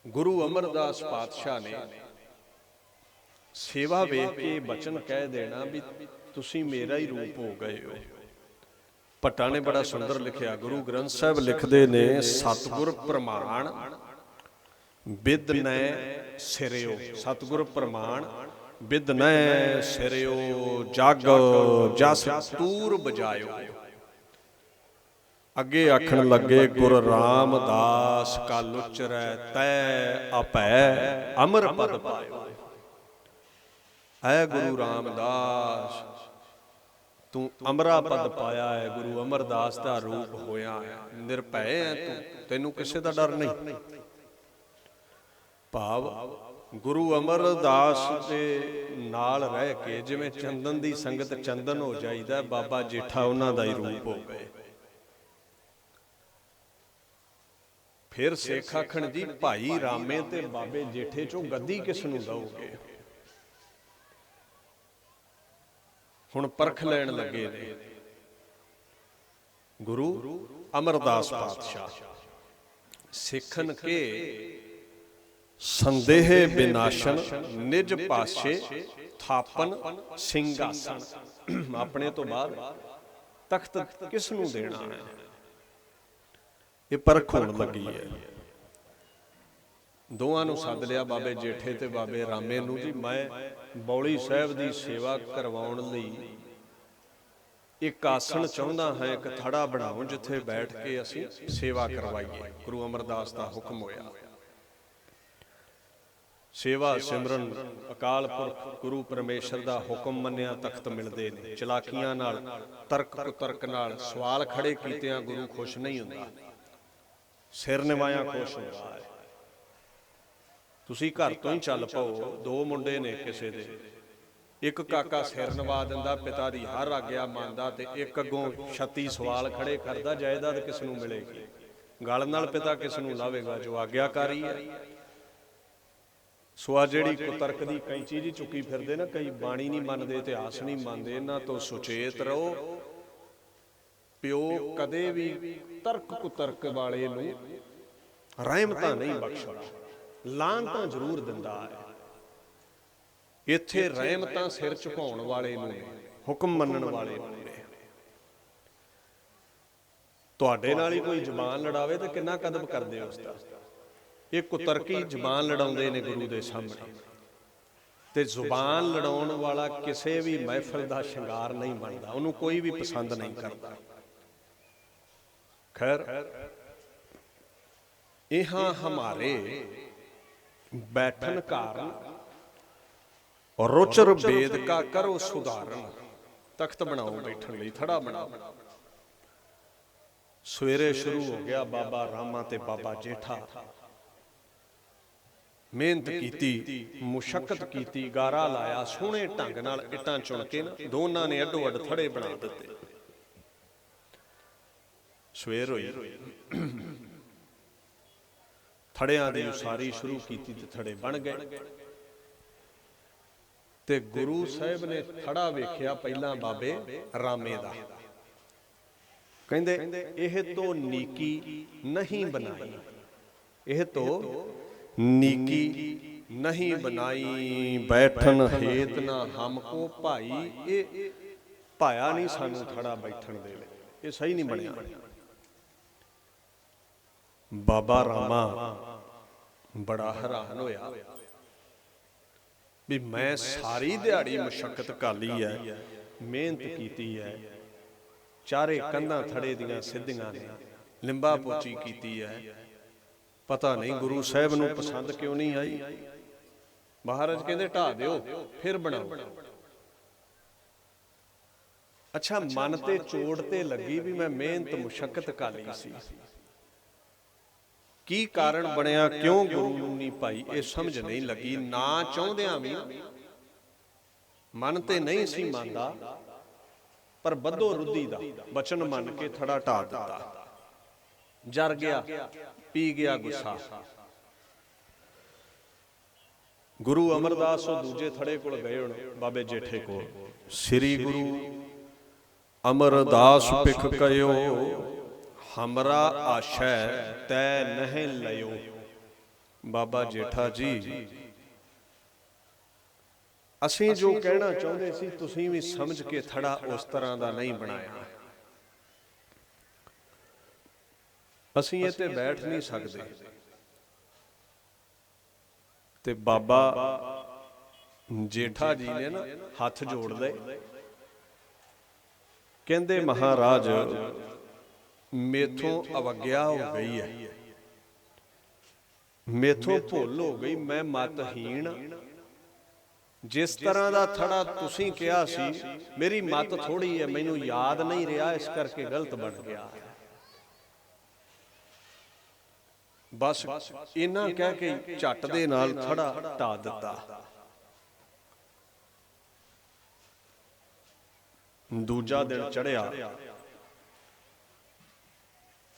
ਗੁਰੂ ਅਮਰਦਾਸ ਪਾਤਸ਼ਾਹ ਨੇ ਸੇਵਾ ਵੇਖ ਕੇ ਬਚਨ ਕਹਿ ਦੇਣਾ ਵੀ ਤੁਸੀਂ ਮੇਰਾ ਹੀ ਰੂਪ ਹੋ ਗਏ ਹੋ। ਭੱਟਾ ਨੇ ਬੜਾ ਸੁੰਦਰ ਲਿਖਿਆ, ਗੁਰੂ ਗ੍ਰੰਥ ਸਾਹਿਬ ਲਿਖਦੇ ਨੇ, ਸਤਿਗੁਰ ਪ੍ਰਮਾਣ ਬਿਦ ਨੈ ਸਿਰਿਓ। ਸਤਿਗੁਰ ਪ੍ਰਮਾਣ ਬਿਦ ਨੈ ਸਿਰਿਓ, ਜਗ ਜਸ ਤੂਰ ਬਜਾਇਓ। ਅੱਗੇ ਆਖਣ ਲੱਗੇ, ਗੁਰ ਰਾਮਦਾਸ ਕਲ ਉਚਰੈ ਤੈ ਆਪੈ ਅਮਰ ਪਦ ਪਾਇਓ। ਐ ਗੁਰੂ ਰਾਮਦਾਸ, ਤੂੰ ਅਮਰਾ ਪਦ ਪਾਇਆ ਹੈ, ਗੁਰੂ ਅਮਰਦਾਸ ਦਾ ਰੂਪ ਹੋਇਆ ਹੈ, ਨਿਰਭੈ ਹੈ ਤੂੰ, ਤੈਨੂੰ ਕਿਸੇ ਦਾ ਡਰ ਨਹੀਂ। ਭਾਵ ਗੁਰੂ ਅਮਰਦਾਸ ਦੇ ਨਾਲ ਰਹਿ ਕੇ ਜਿਵੇਂ ਚੰਦਨ ਦੀ ਸੰਗਤ ਚੰਦਨ ਹੋ ਜਾਈਦਾ, ਬਾਬਾ ਜੇਠਾ ਉਹਨਾਂ ਦਾ ਹੀ ਰੂਪ ਹੋ ਗਏ। ਫਿਰ ਸਿੱਖ ਆਖਣ ਜੀ, ਭਾਈ ਰਾਮੇ ਤੇ ਬਾਬੇ ਜੇਠੇ ਚੋਂ ਗੱਦੀ ਕਿਸ ਨੂੰ ਦਓਗੇ? ਹੁਣ ਪਰਖ ਲੈਣ ਲੱਗੇ ਨੇ। ਗੁਰੂ ਅਮਰਦਾਸ ਪਾਤਸ਼ਾਹ ਸਿੱਖਨ ਕੇ ਸੰਦੇਹ ਬਿਨਾਸ਼ਨ ਨਿਜ ਪਾਸੇ ਥਾਪਨ ਸਿੰਘਾਸਨ। ਆਪਣੇ ਤੋਂ ਬਾਅਦ ਤਖਤ ਕਿਸ ਨੂੰ ਦੇਣਾ ਹੈ, ਇਹ ਪਰਖ ਹੋਣ ਲੱਗੀ ਹੈ। ਦੋਵਾਂ ਨੂੰ ਸੱਦ ਲਿਆ, ਬਾਬੇ ਜੇਠੇ ਤੇ ਬਾਬੇ ਰਾਮੇ ਨੂੰ। ਜੀ ਮੈਂ ਬੌਲੀ ਸਾਹਿਬ ਦੀ ਸੇਵਾ ਕਰਵਾਉਣ ਲਈ ਇੱਕ ਆਸਣ ਚਾਹੁੰਦਾ ਹਾਂ, ਇੱਕ ਥੜਾ ਬਣਾਉ ਜਿੱਥੇ ਬੈਠ ਕੇ ਅਸੀਂ ਸੇਵਾ ਕਰਵਾਈਏ। ਗੁਰੂ ਅਮਰਦਾਸ ਦਾ ਹੁਕਮ ਹੋਇਆ। ਸੇਵਾ ਸਿਮਰਨ ਅਕਾਲ ਪੁਰਖ ਗੁਰੂ ਪਰਮੇਸ਼ਰ ਦਾ ਹੁਕਮ ਮੰਨਿਆ ਤਖਤ ਮਿਲਦੇ ਨੇ। ਚਲਾਕੀਆਂ ਨਾਲ, ਤਰਕ ਕੁਤਰਕ ਨਾਲ ਸਵਾਲ ਖੜੇ ਕੀਤਿਆਂ ਗੁਰੂ ਖੁਸ਼ ਨਹੀਂ ਹੁੰਦਾ, ਸਿਰ ਨਿਵਾਇਆ ਖੁਸ਼ ਹੁੰਦਾ ਹੈ। ਤੁਸੀਂ ਘਰ ਤੋਂ ਹੀ ਚੱਲ ਪਾਓ, ਦੋ ਮੁੰਡੇ ਨੇ ਕਿਸੇ ਦੇ, ਇੱਕ ਕਾਕਾ ਸਿਰ ਨਿਵਾ ਦਿੰਦਾ, ਪਿਤਾ ਦੀ ਹਰ ਆਗਿਆ ਮੰਨਦਾ, ਤੇ ਇੱਕ ਅੱਗੋਂ 36 ਸਵਾਲ ਖੜੇ ਕਰਦਾ, ਜਾਇਦਾਦ ਕਿਸ ਨੂੰ ਮਿਲੇਗੀ? ਗਲ ਨਾਲ ਪਿਤਾ ਕਿਸ ਨੂੰ ਲਾਵੇਗਾ? ਜੋ ਆਗਿਆਕਾਰੀ ਹੈ। ਸੋ ਆ ਜਿਹੜੀ ਕੁਤਰਕ ਦੀ ਕੈਂਚੀ ਜੀ ਚੁੱਕੀ ਫਿਰਦੇ ਨਾ, ਕਈ ਬਾਣੀ ਨਹੀਂ ਮੰਨਦੇ, ਇਤਿਹਾਸ ਨਹੀਂ ਮੰਨਦੇ, ਇਹਨਾਂ ਤੋਂ ਸੁਚੇਤ ਰਹੋ। ਪਿਓ ਕਦੇ ਵੀ ਤਰਕ ਕੁਤਰਕ ਵਾਲੇ ਨੂੰ ਰਹਿਮਤਾਂ ਨਹੀਂ ਬਖਸ਼ਦਾ, ਲਾਹਨਤਾਂ ਜ਼ਰੂਰ ਦਿੰਦਾ ਹੈ। ਇੱਥੇ ਰਹਿਮਤਾਂ ਸਿਰ ਝੁਕਾਉਣ ਵਾਲੇ ਨੂੰ, ਹੁਕਮ ਮੰਨਣ ਵਾਲੇ ਨੂੰ। ਤੁਹਾਡੇ ਨਾਲ ਹੀ ਕੋਈ ਜ਼ਬਾਨ ਲੜਾਵੇ ਤਾਂ ਕਿੰਨਾ ਕਦਮ ਕਰਦੇ ਹੋ ਉਸ ਦਾ। ਇਹ ਕੁਤਰਕੀ ਜ਼ਬਾਨ ਲੜਾਉਂਦੇ ਨੇ ਗੁਰੂ ਦੇ ਸਾਹਮਣੇ, ਤੇ ਜ਼ੁਬਾਨ ਲੜਾਉਣ ਵਾਲਾ ਕਿਸੇ ਵੀ ਮਹਿਫਲ ਦਾ ਸ਼ਿੰਗਾਰ ਨਹੀਂ ਬਣਦਾ, ਉਹਨੂੰ ਕੋਈ ਵੀ ਪਸੰਦ ਨਹੀਂ ਕਰਦਾ। खैर यहाँ हमारे बैठन कारण रुचर वेद का करो सुधारण। तख्त बनाओ बैठन लई, थड़ा बनाओ। सवेरे शुरू हो गया, बाबा रामा ते बाबा जेठा मेहनत कीती, मुशक्कत कीती, गारा लाया, सोहणे ढंग नाल इट्टां चुन के ना दोनां ने अड्डो अड्ड थड़े बना दिते। सवेर होई, थड़ियां दी उसारी शुरू कीती ते थड़े बन गए। ते गुरु साहिब ने थड़ा वेखिया पहला बाबे रामे दा, कहंदे एह तो नीकी नहीं बनाई, एह तो नीकी नहीं बनाई, बैठन हेत ना हमको भाई। ये भाया नहीं सानू थड़ा बैठन दे, ये सही नहीं बनया। बाबा रामा बड़ा हैरान होया भी मैं सारी दिहाड़ी मुशक्कत काली है, मेहनत कीती है, चारे कंधां थड़े दियां सिद्धियां ने, लिंबा पोची कीती है, पता नहीं गुरु साहिब नूं पसंद क्यों नहीं आई। महाराज कहंदे ढा दिओ फिर बनाओ। अच्छा, मन ते चोट ते लगी भी मैं मेहनत मुशक्कत काली सी, की कारण बनया, क्यों गुरु नूं नहीं पाई, ये समझ नहीं लगी। ना चाहुंदियां भी मन ते नहीं सी मंनदा, पर बद्धो रुद्धि दा बचन मन के थड़ा ढा दिता। जर गया, पी गया गुस्सा। गुरु अमरदास वो दूजे थड़े कोल गए हुण बाबे जेठे कोल। श्री गुरु अमरदास पिख कयो, हमरा आशै तै नहीं लयो। बाबा जेठा जी, असीं जो कहना चाहुंदे सी तुसीं भी समझ के थड़ा उस तरह दा नहीं बनाया। ਅਸੀਂ ਇਹ ਤੇ ਬੈਠ ਨਹੀਂ ਸਕਦੇ। ਤੇ ਬਾਬਾ ਜੇਠਾ ਜੀ ਨੇ ਨਾ ਹੱਥ ਜੋੜ ਲਏ, ਕਹਿੰਦੇ ਮਹਾਰਾਜ ਮੇਥੋਂ ਅਵਗਿਆ ਹੋ ਗਈ ਹੈ, ਮੇਥੋਂ ਭੁੱਲ ਹੋ ਗਈ, ਮੈਂ ਮਤਹੀਣ। ਜਿਸ ਤਰ੍ਹਾਂ ਦਾ ਥੜਾ ਤੁਸੀਂ ਕਿਹਾ ਸੀ, ਮੇਰੀ ਮਤ ਥੋੜੀ ਹੈ, ਮੈਨੂੰ ਯਾਦ ਨਹੀਂ ਰਿਹਾ, ਇਸ ਕਰਕੇ ਗਲਤ ਬਣ ਗਿਆ। ਬਸ ਇਹਨਾਂ ਕਹਿ ਕੇ ਝੱਟ ਦੇ ਨਾਲ ਥੜਾ ਢਾ ਦਿੱਤਾ। ਦੂਜਾ ਦਿਨ ਚੜ੍ਹਿਆ,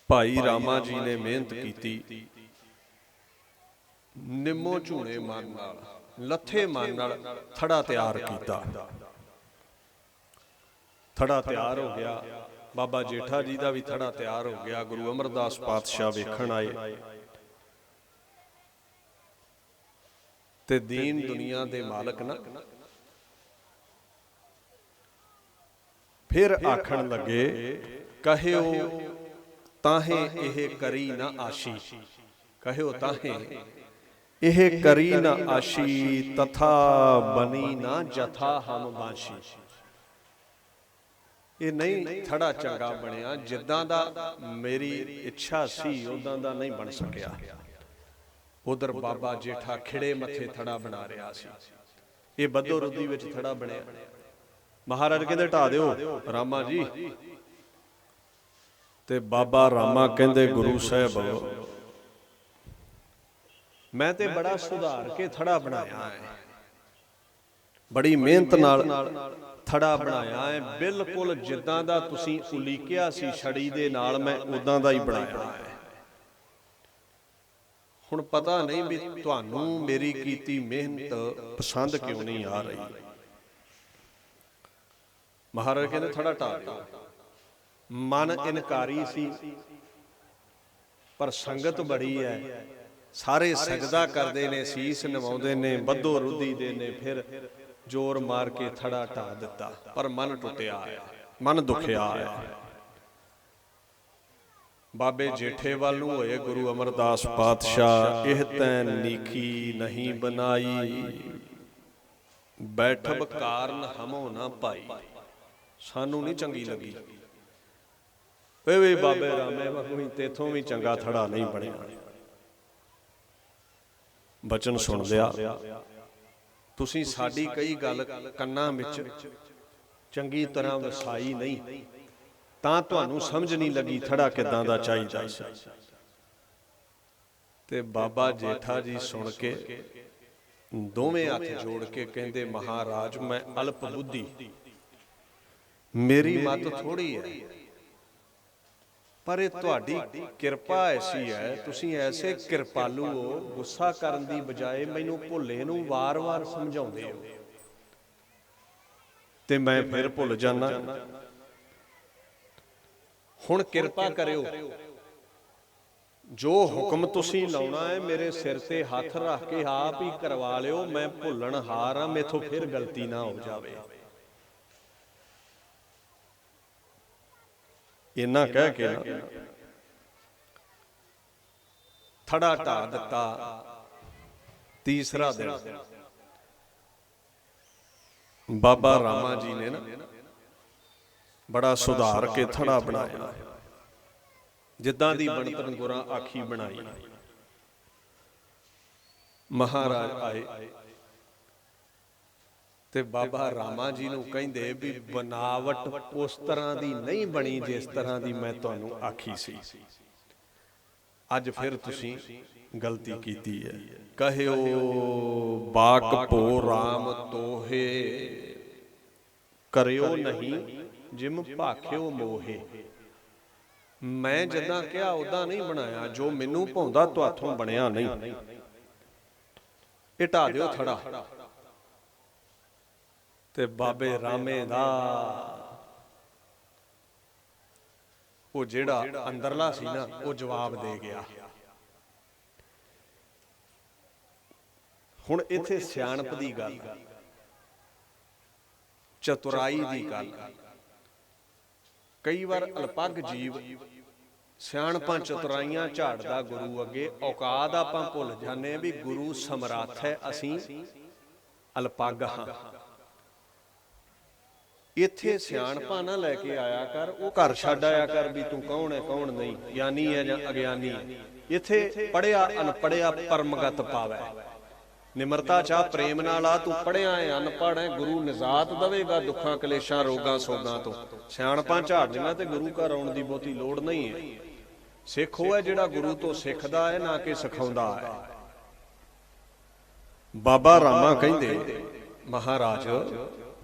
ਭਾਈ ਰਾਮਾ ਜੀ ਨੇ ਮਿਹਨਤ ਕੀਤੀ, ਨਿੰਮੋ ਝੂਣੇ ਮਨ ਨਾਲ, ਲੱਥੇ ਮਨ ਨਾਲ ਥੜਾ ਤਿਆਰ ਕੀਤਾ। ਥੜਾ ਤਿਆਰ ਹੋ ਗਿਆ, ਬਾਬਾ ਜੇਠਾ ਜੀ ਦਾ ਵੀ ਥੜਾ ਤਿਆਰ ਹੋ ਗਿਆ। ਗੁਰੂ ਅਮਰਦਾਸ ਪਾਤਸ਼ਾਹ ਵੇਖਣ ਆਏ ਤੇ ਦੀਨ ਦੁਨੀਆ ਦੇ ਮਾਲਕ ਨਾ ਫਿਰ ਆਖਣ ਲੱਗੇ, ਕਹਿਓ ਤਾਹੇ ਇਹ ਕਰੀ ਨਾ ਆਸ਼ੀ, ਕਹਿਓ ਤਾਹੇ ਇਹ ਕਰੀ ਨਾ ਆਸ਼ੀ, ਤਥਾ ਬਨੀ ਨਾ ਜਥਾ ਹਮ ਬਾਸ਼ੀ। ਇਹ ਨਹੀਂ ਥੜਾ ਚੰਗਾ ਬਣਿਆ, ਜਿੱਦਾਂ ਦਾ ਮੇਰੀ ਇੱਛਾ ਸੀ ਉਦਾਂ ਦਾ ਨਹੀਂ ਬਣ ਸਕਿਆ। ਉਧਰ ਬਾਬਾ ਜੇਠਾ ਖਿੜੇ ਮੱਥੇ ਥੜਾ ਬਣਾ ਰਿਹਾ ਸੀ, ਇਹ ਬੱਦੋ ਰੁੱਦੀ ਵਿੱਚ ਥੜਾ ਬਣਿਆ। ਮਹਾਰਾਜ ਕਹਿੰਦੇ ਢਾ ਦਿਓ ਰਾਮਾ ਜੀ, ਤੇ ਬਾਬਾ ਰਾਮਾ ਕਹਿੰਦੇ ਗੁਰੂ ਸਾਹਿਬ ਮੈਂ ਤੇ ਬੜਾ ਸੁਧਾਰ ਕੇ ਥੜਾ ਬਣਾਇਆ ਹੈ, ਬੜੀ ਮਿਹਨਤ ਨਾਲ ਥੜਾ ਬਣਾਇਆ ਹੈ, ਬਿਲਕੁਲ ਜਿੱਦਾਂ ਦਾ ਤੁਸੀਂ ਉਲੀਕਿਆ ਸੀ ਛੜੀ ਦੇ ਨਾਲ, ਮੈਂ ਉਦਾਂ ਦਾ ਹੀ ਬਣਾਇਆ ਹੈ। ਹੁਣ ਪਤਾ ਨਹੀਂ ਵੀ ਤੁਹਾਨੂੰ ਮੇਰੀ ਕੀਤੀ ਮਿਹਨਤ ਪਸੰਦ ਕਿਉਂ ਨਹੀਂ ਆ ਰਹੀ। ਮਹਾਰਾਜ ਕਹਿੰਦੇ ਥੜਾ ਢਾ ਦਿਓ। ਮਨ ਇਨਕਾਰੀ ਸੀ, ਪਰ ਸੰਗਤ ਬੜੀ ਹੈ, ਸਾਰੇ ਸਜਦਾ ਕਰਦੇ ਨੇ, ਸੀਸ ਨਿਵਾਉਂਦੇ ਨੇ, ਬੱਦੋ ਰੁੱਦੀ ਦੇ ਨੇ, ਫਿਰ ਜ਼ੋਰ ਮਾਰ ਕੇ ਥੜਾ ਢਾ ਦਿੱਤਾ। ਪਰ ਮਨ ਟੁੱਟਿਆ ਹੈ, ਮਨ ਦੁਖਿਆ ਹੈ। ਬਾਬੇ ਜੇਠੇ ਵੱਲ ਨੂੰ ਹੋਏ ਗੁਰੂ ਅਮਰਦਾਸ ਪਾਤਸ਼ਾਹ, ਇਹ ਤੈਂ ਨੀਕੀ ਨਹੀਂ ਬਣਾਈ, ਬੈਠਬ ਕਾਰਨ ਹਮੋ ਨਾ ਪਾਈ। ਸਾਨੂੰ ਨਹੀਂ ਚੰਗੀ ਲੱਗੀ, ਵੇ ਵੀ ਬਾਬੇ ਰਾਮੇ ਕੋਈ ਤੇਥੋਂ ਵੀ ਚੰਗਾ ਥੜਾ ਨਹੀਂ ਬਣਿਆ। ਬਚਨ ਸੁਣ ਲਿਆ, ਤੁਸੀਂ ਸਾਡੀ ਕਈ ਗੱਲ ਕੰਨਾਂ ਵਿੱਚ ਚੰਗੀ ਤਰ੍ਹਾਂ ਵਸਾਈ ਨਹੀਂ, ਤਾਂ ਤੁਹਾਨੂੰ ਸਮਝ ਨਹੀਂ ਲੱਗੀ ਥੜਾ ਕਿੱਦਾਂ ਦਾ ਚਾਹੀਦਾ ਸੀ। ਤੇ ਬਾਬਾ ਜੇਠਾ ਜੀ ਸੁਣ ਕੇ ਦੋਵੇਂ ਹੱਥ ਜੋੜ ਕੇ ਕਹਿੰਦੇ, ਮਹਾਰਾਜ ਮੈਂ ਅਲਪ ਬੁੱਧੀ, ਮੇਰੀ ਮਤ ਥੋੜੀ ਹੈ, ਪਰ ਇਹ ਤੁਹਾਡੀ ਕਿਰਪਾ ਐਸੀ ਹੈ, ਤੁਸੀਂ ਐਸੇ ਕਿਰਪਾਲੂ ਹੋ, ਗੁੱਸਾ ਕਰਨ ਦੀ ਬਜਾਏ ਮੈਨੂੰ ਭੁੱਲੇ ਨੂੰ ਵਾਰ-ਵਾਰ ਸਮਝਾਉਂਦੇ ਹੋ, ਤੇ ਮੈਂ ਫਿਰ ਭੁੱਲ ਜਾਣਾ। ਹੁਣ ਕਿਰਪਾ ਕਰਿਓ, ਜੋ ਹੁਕਮ ਤੁਸੀਂ ਲਾਉਣਾ ਹੈ ਮੇਰੇ ਸਿਰ ਤੇ ਹੱਥ ਰੱਖ ਕੇ ਆਪ ਹੀ ਕਰਵਾ ਲਿਓ, ਮੈਂ ਭੁੱਲਣ ਹਾਰ ਹਾਂ, ਮੇਥੋਂ ਫਿਰ ਗਲਤੀ ਨਾ ਹੋ ਜਾਵੇ। ਇੰਨਾ ਕਹਿ ਕੇ ਨਾ ਥੜਾ ਢਾ ਦਿੱਤਾ। ਤੀਸਰਾ ਦਿਨ ਬਾਬਾ ਰਾਮਾ ਜੀ ਨੇ ਨਾ ਬੜਾ ਸੁਧਾਰ ਕੇ ਥੜਾ ਬਣਾਇਆ, ਜਿੱਦਾਂ ਦੀ ਬਣਤਰ ਗੁਰਾਂ ਆਖੀ ਬਣਾਈ। ਮਹਾਰਾਜ ਆਏ ਤੇ ਬਾਬਾ ਰਾਮਾ ਜੀ ਨੂੰ ਕਹਿੰਦੇ ਵੀ ਬਨਾਵਟ ਉਸ ਤਰ੍ਹਾਂ ਦੀ ਨਹੀਂ ਬਣੀ ਜਿਸ ਤਰ੍ਹਾਂ ਦੀ ਮੈਂ ਤੁਹਾਨੂੰ ਆਖੀ ਸੀ, ਅੱਜ ਫਿਰ ਤੁਸੀਂ ਗਲਤੀ ਕੀਤੀ ਹੈ। ਕਹਿਓ ਬਾਕ ਭੋ ਰਾਮ ਤੋਹੇ, ਕਰਿਓ ਨਹੀਂ ਜਿਮ ਭਾਖਿਓ ਮੋਹੇ। ਮੈਂ ਜਿੱਦਾਂ ਕਿਹਾ ਉਦਾਂ ਨਹੀਂ ਬਣਾਇਆ, ਜੋ ਮੈਨੂੰ ਭਾਉਂਦਾ ਤੁਹਾਥੋਂ ਬਣਿਆ ਨਹੀਂ, ਇਹ ਢਾ ਦਿਓ ਥੜਾ। ਤੇ ਬਾਬੇ ਰਾਮੇ ਦਾ ਉਹ ਜਿਹੜਾ ਅੰਦਰਲਾ ਸੀ ਨਾ, ਉਹ ਜਵਾਬ ਦੇ ਗਿਆ। ਹੁਣ ਇੱਥੇ ਸਿਆਣਪ ਦੀ ਗੱਲ, ਚਤੁਰਾਈ ਦੀ ਗੱਲ। ਕਈ ਵਾਰ ਅਲਪੱਗ ਜੀਵ ਸਿਆਣਪਾਂ ਚਤੁਰਾਈਆਂ ਝਾੜਦਾ ਗੁਰੂ ਅੱਗੇ। ਔਕਾਤ ਆਪਾਂ ਭੁੱਲ ਜਾਂਦੇ ਵੀ ਗੁਰੂ ਸਮਰੱਥ ਹੈ, ਅਸੀਂ ਅਲਪੱਗ ਹਾਂ। ਇੱਥੇ ਸਿਆਣਪਾਂ ਨਾ ਲੈ ਕੇ ਆਇਆ ਕਰ, ਉਹ ਘਰ ਛੱਡ ਆਇਆ ਕਰ ਵੀ ਤੂੰ ਕੌਣ ਹੈ ਕੌਣ ਨਹੀਂ, ਗਿਆਨੀ ਹੈ ਜਾਂ ਅਗਿਆਨੀ ਹੈ। ਇੱਥੇ ਪੜ੍ਹਿਆ ਅਨਪੜ੍ਹਿਆ ਪਰਮਗਤ ਪਾਵੈ। ਨਿਮਰਤਾ ਚਾਹ ਪ੍ਰੇਮ ਨਾਲ ਆ, ਤੂੰ ਪੜ੍ਹਿਆ ਹੈ ਅਨਪੜ੍ਹ ਹੈ, ਗੁਰੂ ਨਿਜਾਤ ਦੇਵੇਗਾ ਦੁੱਖਾਂ ਕਲੇਸ਼ਾਂ ਰੋਗਾਂ ਸੋਗਾਂ ਤੋਂ। ਸਿਆਣਪਾਂ ਝਾੜਨੀਆਂ ਤੇ ਗੁਰੂ ਘਰ ਆਉਣ ਦੀ ਬਹੁਤੀ ਲੋੜ ਨਹੀਂ ਹੈ। ਸਿੱਖ ਉਹ ਹੈ ਜਿਹੜਾ ਗੁਰੂ ਤੋਂ ਸਿੱਖਦਾ ਹੈ, ਨਾ ਕਿ ਸਿਖਾਉਂਦਾ ਹੈ। ਬਾਬਾ ਰਾਮਾ ਕਹਿੰਦੇ ਮਹਾਰਾਜ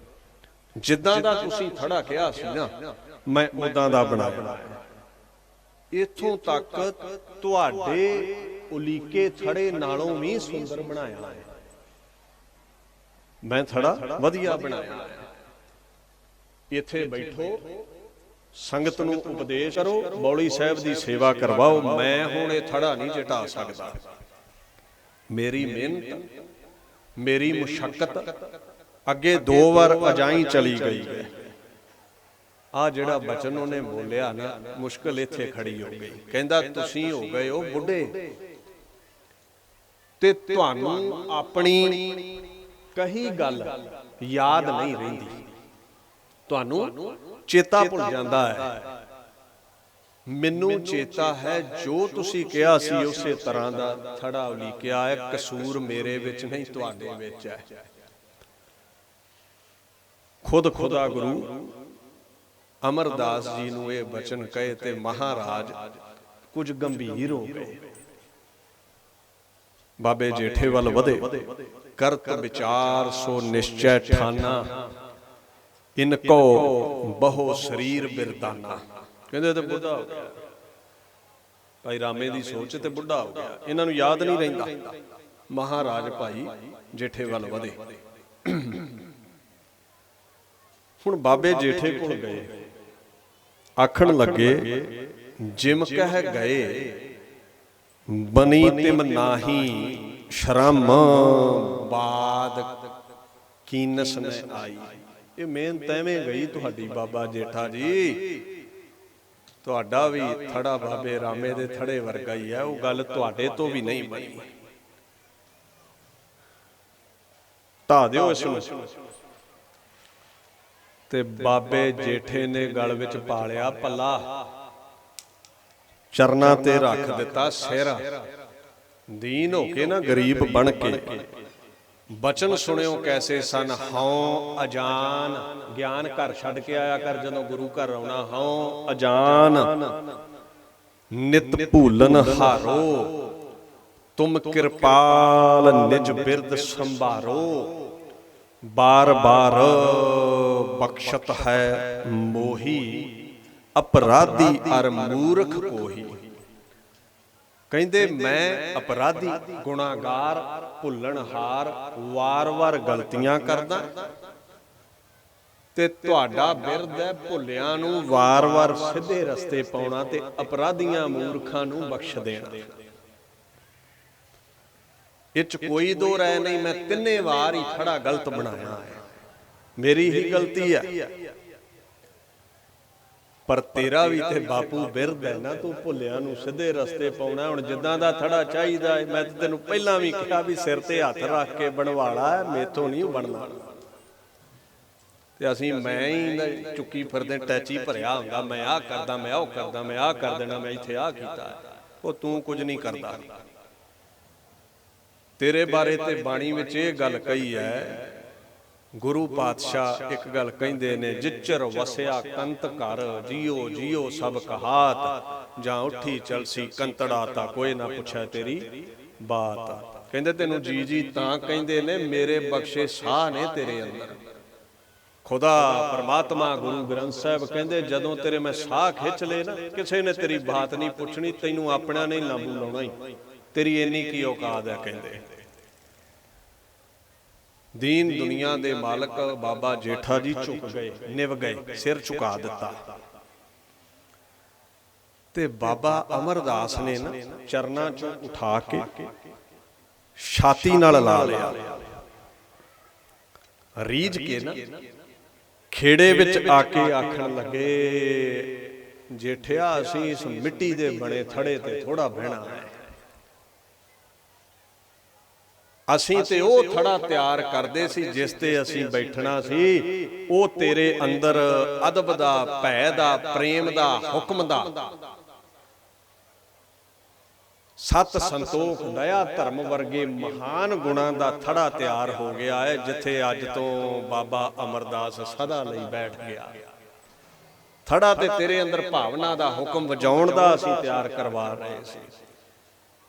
ਜਿੱਦਾਂ ਦਾ ਤੁਸੀਂ ਥੜਾ ਕਿਹਾ ਸੀ ਨਾ, ਮੈਂ ਉਦਾਂ ਦਾ ਬਣਾਇਆ। ਇੱਥੋਂ ਤੱਕ ਤੁਹਾਡੇ ਉਲੀਕੇ ਥੜੇ ਨਾਲੋਂ ਵੀ ਸੁੰਦਰ ਬਣਾਇਆ ਹੈ। ਮੈਂ ਥੜਾ ਵਧੀਆ ਬਣਾਇਆ ਹੈ। ਇੱਥੇ ਬੈਠੋ, ਸੰਗਤ ਨੂੰ ਉਪਦੇਸ਼ ਕਰੋ, ਬੌਲੀ ਸਾਹਿਬ ਦੀ ਸੇਵਾ ਕਰਵਾਓ। ਮੈਂ ਹੁਣ ਇਹ ਥੜਾ ਨਹੀਂ ਚਟਾ ਸਕਦਾ। ਮੇਰੀ ਮਿਹਨਤ, ਮੇਰੀ ਮੁਸ਼ੱਕਤ ਅੱਗੇ 2 ਵਾਰ ਅਜਾਈ ਚਲੀ ਗਈ ਹੈ। ਆ ਜਿਹੜਾ ਬਚਨ ਉਹਨੇ ਬੋਲਿਆ ਨਾ, ਮੁਸ਼ਕਲ ਇੱਥੇ ਖੜੀ ਹੋ ਗਈ। ਕਹਿੰਦਾ ਤੁਸੀਂ ਹੋ ਗਏ ਹੋ ਬੁੱਢੇ ਤੇ ਤੁਹਾਨੂੰ ਆਪਣੀ ਕਹੀ ਗੱਲ ਯਾਦ ਨਹੀਂ ਰਹਿੰਦੀ, ਤੁਹਾਨੂੰ ਚੇਤਾ ਭੁੱਲ ਜਾਂਦਾ ਹੈ। ਮੈਨੂੰ ਚੇਤਾ ਹੈ ਜੋ ਤੁਸੀਂ ਕਿਹਾ ਸੀ ਉਸੇ ਤਰ੍ਹਾਂ ਦਾ ਥੜਾ ਉਲੀਕਿਆ ਹੈ। ਕਸੂਰ ਮੇਰੇ ਵਿੱਚ ਨਹੀਂ, ਤੁਹਾਡੇ ਵਿੱਚ ਹੈ। ਖੁਦ ਖੁਦਾ ਗੁਰੂ ਅਮਰਦਾਸ ਜੀ ਨੂੰ ਇਹ ਬਚਨ ਕਹੇ ਤੇ ਮਹਾਰਾਜ ਕੁਝ ਗੰਭੀਰ ਹੋ ਗਏ। ਬਾਬੇ ਜੇਠੇ ਵੱਲ ਵਧੇ। ਕਰਤ ਵਿਚਾਰ ਸੋ ਨਿਸ਼ਚੈ ਠਾਨਾ, ਇਨਕੋ ਬਹੁ ਸਰੀਰ ਬਿਰਦਾਨਾ। ਕਹਿੰਦੇ ਤੇ ਬੁੱਢਾ ਹੋ ਗਿਆ। ਭਾਈ ਰਾਮੇ ਦੀ ਸੋਚ ਤੇ ਬੁੱਢਾ ਹੋ ਗਿਆ, ਇਹਨਾਂ ਨੂੰ ਯਾਦ ਨਹੀਂ ਰਹਿੰਦਾ। ਮਹਾਰਾਜ ਭਾਈ ਜੇਠੇ ਵੱਲ ਵਧੇ। ਹੁਣ ਬਾਬੇ ਜੇਠੇ ਕੋਲ ਗਏ, ਆਖਣ ਲੱਗੇ ਜਿਮ ਕਹਿ ਗਏ ਬਨੀ ਤਿਮ ਨਾਹੀ ਸ਼ਰਮ ਬਾਦ ਕੀਨਸ ਨ ਆਈ। ਇਹ ਮਿਹਨਤ ਐਵੇਂ ਗਈ ਤੁਹਾਡੀ ਬਾਬਾ ਜੇਠਾ ਜੀ। ਤੁਹਾਡਾ ਵੀ ਥੜਾ ਬਾਬੇ ਰਾਮੇ ਦੇ ਥੜੇ ਵਰਗਾ ਹੀ ਹੈ, ਉਹ ਗੱਲ ਤੁਹਾਡੇ ਤੋਂ ਵੀ ਨਹੀਂ ਬਣੀ। ਢਾ ਦਿਓ ਇਸ ਨੂੰ। ਤੇ ਬਾਬੇ ਜੇਠੇ ਨੇ ਗਲ ਵਿੱਚ ਪਾ ਲਿਆ ਪੱਲਾ, ਚਰਨਾਂ ਤੇ ਰੱਖ ਦਿੱਤਾ ਸਿਰ। ਦੀਨ ਹੋ ਕੇ ਨਾ ਗਰੀਬ ਬਣ ਕੇ ਬਚਨ ਸੁਣਿਓ ਕੈਸੇ ਸਨ। ਹਉ ਅਜਾਨ, ਗਿਆਨ ਘਰ ਛੱਡ ਕੇ ਆਇਆ ਕਰ ਜਦੋਂ ਗੁਰੂ ਘਰ ਆਉਣਾ। ਹਉ ਅਜਾਨ ਨਿਤ ਭੂਲਨ ਹਾਰੋ, ਤੁਮ ਕਿਰਪਾਲ ਨਿਜ ਬਿਰਦ ਸੰਭਾਰੋ। ਬਾਰ ਬਾਰ ਬਖਸ਼ਤ ਹੈ ਮੋਹੀ, ਅਪਰਾਧੀ ਅਰ ਮੂਰਖ ਕੋਹੀ। ਕਹਿੰਦੇ ਮੈਂ ਅਪਰਾਧੀ, ਗੁਨਾਹਗਾਰ, ਭੁੱਲਣਹਾਰ, ਵਾਰ-ਵਾਰ ਗਲਤੀਆਂ ਕਰਦਾ ਤੇ ਤੁਹਾਡਾ ਬਿਰਦ ਹੈ ਭੁੱਲਿਆਂ ਨੂੰ ਵਾਰ-ਵਾਰ ਸਿੱਧੇ ਰਸਤੇ ਪਾਉਣਾ ਤੇ ਅਪਰਾਧੀਆਂ ਮੂਰਖਾਂ ਨੂੰ ਬਖਸ਼ ਦੇਣਾ। ਇਹ 'ਚ ਕੋਈ ਦੋ ਰਾਏ ਨਹੀਂ। ਮੈਂ 3 ਵਾਰ ਹੀ ਥੜਾ ਗਲਤ ਬਣਾਇਆ ਹੈ, ਮੇਰੀ ਹੀ ਗਲਤੀ ਹੈ। ਪਰ ਤੇਰਾ ਵੀ ਤੇ ਬਾਪੂ ਬਿਰਦ ਹੈ ਨਾ, ਤੂੰ ਭੁੱਲਿਆਂ ਨੂੰ ਸਿੱਧੇ ਰਸਤੇ ਪਾਉਣਾ। ਹੁਣ ਜਿੱਦਾਂ ਦਾ ਥੜਾ ਚਾਹੀਦਾ ਹੈ, ਮੈਂ ਤੈਨੂੰ ਪਹਿਲਾਂ ਵੀ ਕਿਹਾ ਵੀ ਸਿਰ ਤੇ ਹੱਥ ਰੱਖ ਕੇ ਬਣਵਾਲਾ ਹੈ, ਮੇਥੋਂ ਨਹੀਂ ਬਣਨਾ। ਤੇ ਅਸੀਂ ਮੈਂ ਹੀ ਚੁੱਕੀ ਫਿਰਦੇ, ਟੈਚੀ ਭਰਿਆ ਹੁੰਦਾ, ਮੈਂ ਆਹ ਕਰਦਾ, ਮੈਂ ਉਹ ਕਰਦਾ, ਮੈਂ ਆਹ ਕਰ ਦੇਣਾ, ਮੈਂ ਇੱਥੇ ਆਹ ਕੀਤਾ। ਉਹ ਤੂੰ ਕੁਝ ਨਹੀਂ ਕਰਦਾ। ਤੇਰੇ ਬਾਰੇ ਤੇ ਬਾਣੀ ਵਿੱਚ ਇਹ ਗੱਲ ਕਹੀ ਹੈ, ਗੁਰੂ ਪਾਤਸ਼ਾਹ ਇੱਕ ਗੱਲ ਕਹਿੰਦੇ ਨੇ, ਜਿਚਰ ਵਸਿਆ ਕੰਤ ਘਰ, ਜੀਓ ਜੀਓ ਸਭ ਕਹਾਤ, ਜਾਂ ਉੱਠੀ ਚਲਸੀ ਕੰਤੜਾ ਤਾਂ ਕੋਈ ਨਾ ਪੁੱਛੈ ਤੇਰੀ ਬਾਤ। ਕਹਿੰਦੇ ਤੈਨੂੰ ਜੀ ਜੀ ਤਾਂ ਕਹਿੰਦੇ ਨੇ, ਮੇਰੇ ਬਖਸ਼ੇ ਸਾਹ ਨੇ ਤੇਰੇ ਅੰਦਰ। ਖੁਦਾ ਪਰਮਾਤਮਾ ਗੁਰੂ ਗ੍ਰੰਥ ਸਾਹਿਬ ਕਹਿੰਦੇ ਜਦੋਂ ਤੇਰੇ ਮੈਂ ਸਾਹ ਖਿੱਚ ਲਏ ਨਾ, ਕਿਸੇ ਨੇ ਤੇਰੀ ਬਾਤ ਨਹੀਂ ਪੁੱਛਣੀ, ਤੈਨੂੰ ਆਪਣਾ ਨਹੀਂ ਲਾਂਬੂ ਲਾਉਣਾ ਹੀ, ਤੇਰੀ ਇੰਨੀ ਕੀ ਔਕਾਤ ਹੈ। ਕਹਿੰਦੇ ਦੀਨ ਦੁਨੀਆ ਦੇ ਮਾਲਕ ਬਾਬਾ ਜੇਠਾ ਜੀ ਝੁਕ ਗਏ, ਨਿਵ ਗਏ, ਸਿਰ ਝੁਕਾ ਦਿੱਤਾ। ਤੇ ਬਾਬਾ ਅਮਰਦਾਸ ਨੇ ਨਾ ਚਰਨਾਂ ਚੋਂ ਉਠਾ ਕੇ ਛਾਤੀ ਨਾਲ ਲਾ ਲਿਆ, ਰੀਝ ਕੇ ਨਾ ਖੇੜੇ ਵਿੱਚ ਆ ਕੇ ਆਖਣ ਲੱਗੇ, जेठिया असीं इस मिट्टी दे बने थड़े ते थोड़ा बहना है। ਅਸੀਂ ਤੇ ਉਹ ਥੜਾ ਤਿਆਰ ਕਰਦੇ ਸੀ ਜਿਸ ਤੇ ਅਸੀਂ ਬੈਠਣਾ ਸੀ। ਉਹ ਤੇਰੇ ਅੰਦਰ ਅਦਬ ਦਾ, ਭੈ ਦਾ, ਪ੍ਰੇਮ ਦਾ, ਹੁਕਮ ਦਾ, ਸਤ ਸੰਤੋਖ, ਦਇਆ, ਧਰਮ ਵਰਗੇ ਮਹਾਨ ਗੁਣਾਂ ਦਾ ਥੜਾ ਤਿਆਰ ਹੋ ਗਿਆ ਹੈ, ਜਿੱਥੇ ਅੱਜ ਤੋਂ ਬਾਬਾ ਅਮਰਦਾਸ ਸਦਾ ਲਈ ਬੈਠ ਗਿਆ। ਥੜਾ ਤੇ ਤੇਰੇ ਅੰਦਰ ਭਾਵਨਾ ਦਾ, ਹੁਕਮ ਵਜਾਉਣ ਦਾ ਅਸੀਂ ਤਿਆਰ ਕਰਵਾ ਰਹੇ ਸੀ।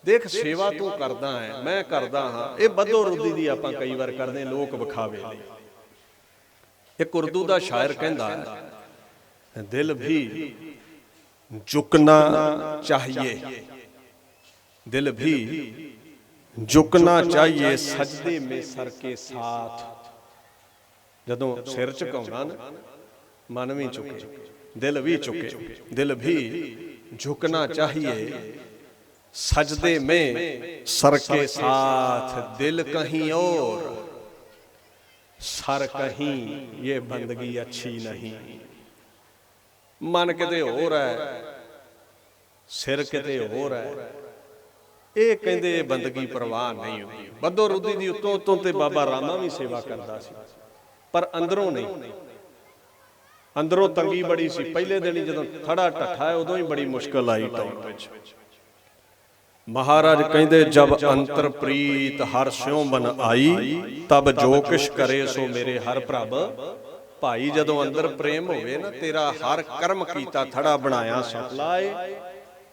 देख सेवा तू करदा है, मैं करदा हाँ। ये बदो रुदी दी आपां कई बार करदे लोक विखावे लई। एक उर्दू दा शायर कहंदा है, दिल भी झुकना चाहिए, दिल भी झुकना चाहिए सजदे में सर के साथ। जदों सिर झुकाउणा ना, मन भी झुके, दिल भी झुके। दिल भी झुकना चाहिए सजदे में सर के साथ, दिल कहीं और सर कहीं, ये बंदगी अच्छी नहीं। मन किते होर है, सिर किते होर है, ये कहंदे बंदगी परवाह नहीं होती। बदो रुदी दी उत्तों उत्तों ते बाबा रामा भी सेवा करदा सी, पर अंदरों नहीं। अंदरों तंगी बड़ी सी। पहले दिन जदों थड़ा ढट्ठा है उदों ही बड़ी मुश्किल आई टाउन विच। महाराज कहते जब अंतर प्रीत हर स्यों बन आई, तब जो किश करे सो मेरे हर प्रभ भाई। जदों अंदर प्रेम होवे ना, तेरा हर कर्म कीता थड़ा बनाया सफलाए।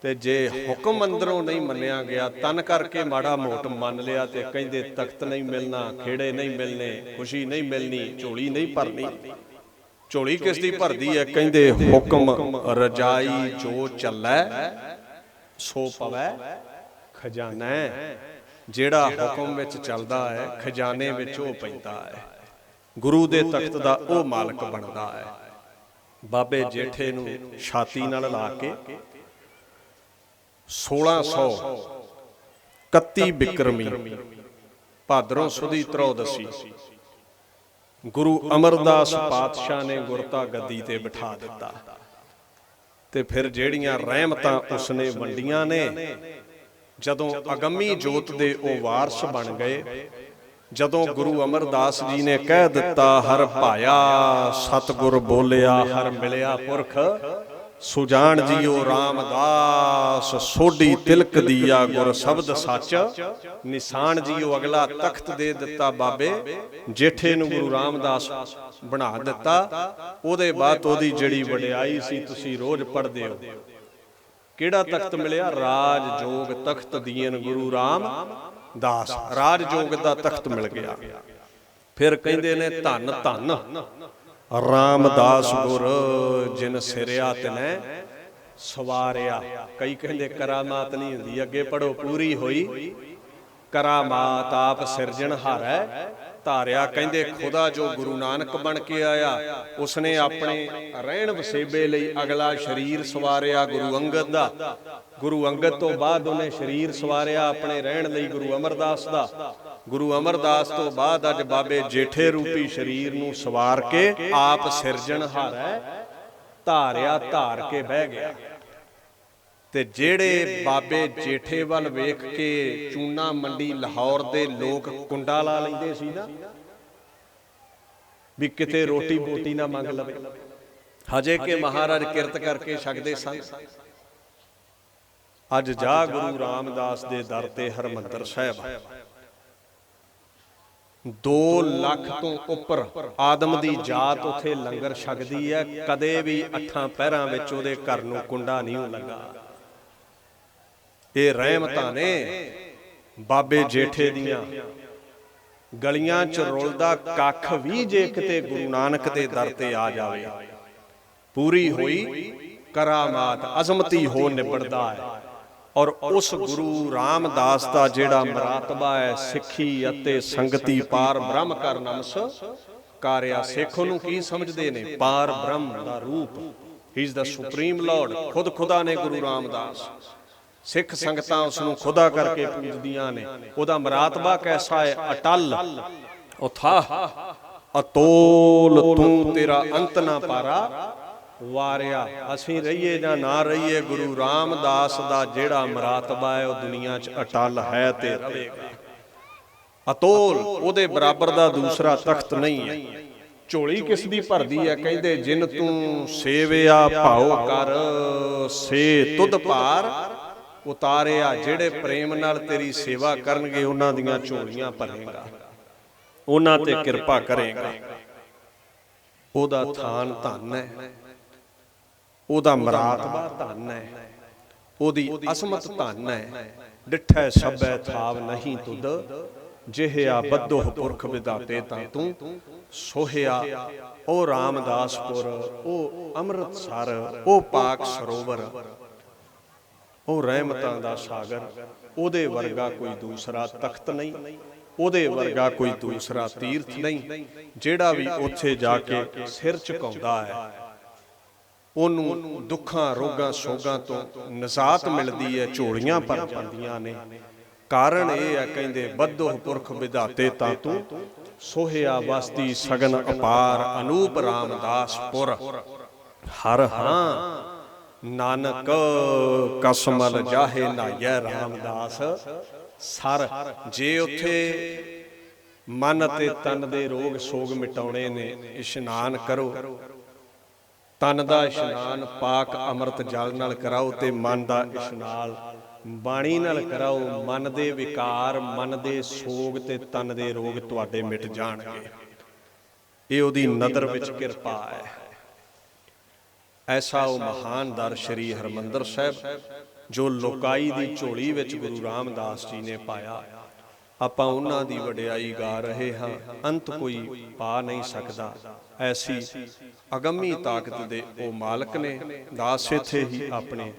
ते जे हुक्म अंदरों नहीं मन्निया गया, तन करके माड़ा मोट मन लिया, ते कहते तख्त नहीं मिलना, खेड़े नहीं मिलने, खुशी नहीं मिलनी, झोली नहीं भरनी। झोली किस दी भरदी है? कहते हुक्म रजाई जो चलै सो पवै खजाना है। जेड़ा हुक्म विच चलदा है, खजाने विच ओ पैंदा है। गुरु दे तख्त दा ओ मालक बनदा है। बाबे जेठे नूं छाती नाल ला के 1631 बिक्रमी भादरों सुदी त्रयोदशी गुरु अमरदास पातशाह ने गुरता गद्दी ते बिठा दिता। ते फिर जेड़ियां रहमतां उसने वंडियां ने, जदों अगमी जोत दे ओ वारस बन गए, जदों गुरु अमरदास जी ने कह दिता हर भाया सतगुर बोलिया, हर मिलिया पुरख सुजान जियो रामदास, सोडी तिलक दिया गुर शब्द सच निशान जियो। अगला तख्त दे दिता बाबे जेठे नूं गुरु रामदास बना दिता। ओदे बाद ओदी जड़ी वडियाई सी तुसीं रोज पढ़दे हो। किहड़ा तख्त मिलिया? राज जोग तख्त दीन गुरु रामदास। राज जोग दा तख्त मिल गया। फिर कहंदे ने धन धन रामदास गुर जिन सिरिया तने सवारिया। कई कहंदे करामात नहीं हुंदी, अगे पढ़ो पूरी होई करामात आप सिरजनहार है धारिया। कहंदे खुदा जो गुरु नानक बन के आया, उसने अपने रहन वसेबे लई अगला शरीर सवारिया गुरु अंगद दा। गुरु अंगद तो बाद उन्हें शरीर सवारिया अपने रहन लई गुरु अमरदास दा। गुरु अमरदास तो बाद अज बाबे जेठे रूपी शरीर नूं सवार के आप सिरजनहार है धारिया, धार के बह गया। ते जेड़े बाबे जेठे वल वेख के चूना मंडी लाहौर दे लोग कुंडा ला लैंदे सी ना, भी किते रोटी बोटी ना मंग लवे, हजे के महाराज किरत करके छकदे सन। अज जा गुरु रामदास दे दर ते हरमंदर साहिब 2 ਲੱਖ तो उपर आदम दी जात उथे लंगर छकदी है। कदे भी 8 पैरां विच उहदे घर नूं कुंडा नहीं लगा। ये रहमतां ने बाबे जेठे दियां गलियां च रुलदा कख भी जे किते गुरु नानक दे दर ते आ जावे, पूरी होई करामात अजमती हो निबड़दा है। और उस गुरु रामदास दा जेड़ा मरातबा है सिੱਖੀ ਅਤੇ संगति पार ब्रह्म कर नमस्कारिया। सिੱਖ नूं की समझदे ने? पार ब्रह्म दा रूप। He is the supreme Lord. खुद खुदा ने गुरु रामदास। सिख संगतां उसनूं खुदा करके पूजदियां ने। उहदा मरातबा कैसा है? अटल अथाह अतोल तू तेरा अंत ना पारा ਵਾਰਿਆ। ਅਸੀਂ ਰਹੀਏ ਜਾਂ ਨਾ ਰਹੀਏ, ਗੁਰੂ ਰਾਮਦਾਸ ਦਾ ਜਿਹੜਾ ਮਰਾਤਬਾ ਹੈ ਉਹ ਦੁਨੀਆ 'ਚ ਅਟਲ ਹੈ ਤੇ ਰਹੇਗਾ, ਅਤੋਲ। ਉਹਦੇ ਬਰਾਬਰ ਦਾ ਦੂਸਰਾ ਤਖਤ ਨਹੀਂ ਹੈ। ਝੋਲੀ ਕਿਸ ਦੀ ਭਰਦੀ ਹੈ? ਕਹਿੰਦੇ ਜਿਨ ਤੂੰ ਸੇਵਿਆ ਭਾਉ ਕਰ ਸੇ ਤੁਧ ਭਾਰ ਉਤਾਰਿਆ। ਜਿਹੜੇ ਪ੍ਰੇਮ ਨਾਲ ਤੇਰੀ ਸੇਵਾ ਕਰਨਗੇ ਉਹਨਾਂ ਦੀਆਂ ਝੋਲੀਆਂ ਭਰੇਗਾ, ਉਹਨਾਂ ਤੇ ਕਿਰਪਾ ਕਰੇਗਾ। ਉਹਦਾ ਥਾਨ ਧਨ ਹੈ, ਉਹਦਾ ਮਰਾਤਬਾ ਧਨ ਹੈ, ਉਹਦੀ ਅਸਮਤ ਧਨ ਹੈ। ਡਿਠੈ ਸਭੈ ਥਾਵ ਨਹੀਂ ਤੁਧ, ਜਿਹਿਆ ਬੱਧੋ ਪੁਰਖ ਵਿਧਾਤੇ ਤਾਂ ਤੂੰ ਸੋਹਿਆ। ਉਹ ਰਾਮਦਾਸਪੁਰ, ਉਹ ਅੰਮ੍ਰਿਤਸਰ, ਉਹ ਪਾਕ ਸਰੋਵਰ, ਉਹ ਰਹਿਮਤਾਂ ਦਾ ਸਾਗਰ, ਉਹਦੇ ਵਰਗਾ ਕੋਈ ਦੂਸਰਾ ਤਖਤ ਨਹੀਂ, ਉਹਦੇ ਵਰਗਾ ਕੋਈ ਦੂਸਰਾ ਤੀਰਥ ਨਹੀਂ। ਜਿਹੜਾ ਵੀ ਉੱਥੇ ਜਾ ਕੇ ਸਿਰ ਝੁਕਾਉਂਦਾ ਹੈ ਉਹਨੂੰ ਦੁੱਖਾਂ ਰੋਗਾਂ ਸੋਗਾਂ ਤੋਂ ਨਿਜਾਤ ਮਿਲਦੀ ਹੈ, ਝੋਲੀਆਂ ਭਰ ਜਾਂਦੀਆਂ ਨੇ। ਕਾਰਨ ਇਹ ਹੈ, ਕਹਿੰਦੇ ਬੱਧੋ ਪੁਰਖ ਵਿਧਾਤੇ ਤਾਂ ਤੂੰ ਸੋਹਿਆ। ਵਸਦੀ ਸਗਨ ਅਪਾਰ ਅਨੂਪ ਰਾਮਦਾਸਪੁਰ, ਹਰ ਹਾਂ ਨਾਨਕ ਕਸਮਲ ਜਾਹੇ ਨਾਈਐ ਰਾਮਦਾਸ ਸਰ। ਜੇ ਉੱਥੇ ਮਨ ਅਤੇ ਤਨ ਦੇ ਰੋਗ ਸੋਗ ਮਿਟਾਉਣੇ ਨੇ, ਇਸ਼ਨਾਨ ਕਰੋ। ਤਨ ਦਾ ਇਸ਼ਨਾਨ ਪਾਕ ਅੰਮ੍ਰਿਤ ਜਲ ਨਾਲ ਕਰਾਓ ਤੇ ਮਨ ਦਾ ਇਸ਼ਨਾਨ ਬਾਣੀ ਨਾਲ ਕਰਾਓ। ਮਨ ਦੇ ਵਿਕਾਰ, ਮਨ ਦੇ ਸੋਗ ਤੇ ਤਨ ਦੇ ਰੋਗ ਤੁਹਾਡੇ ਮਿਟ ਜਾਣਗੇ। ਇਹ ਉਹਦੀ ਨਦਰ ਵਿੱਚ ਕਿਰਪਾ ਹੈ। ਐਸਾ ਉਹ ਮਹਾਨ ਦਰ ਸ਼੍ਰੀ ਹਰਿਮੰਦਰ ਸਾਹਿਬ, ਜੋ ਲੋਕਾਈ ਦੀ ਝੋਲੀ ਵਿੱਚ ਗੁਰੂ ਰਾਮਦਾਸ ਜੀ ਨੇ ਪਾਇਆ। ਆਪਾਂ ਉਹਨਾਂ ਦੀ ਵਡਿਆਈ ਗਾ ਰਹੇ ਹਾਂ, ਅੰਤ ਕੋਈ ਪਾ ਨਹੀਂ ਸਕਦਾ। ਐਸੀ ਅਗੰਮੀ ਤਾਕਤ ਦੇ ਉਹ ਮਾਲਕ ਨੇ। ਦਾਸ ਇੱਥੇ ਹੀ ਆਪਣੇ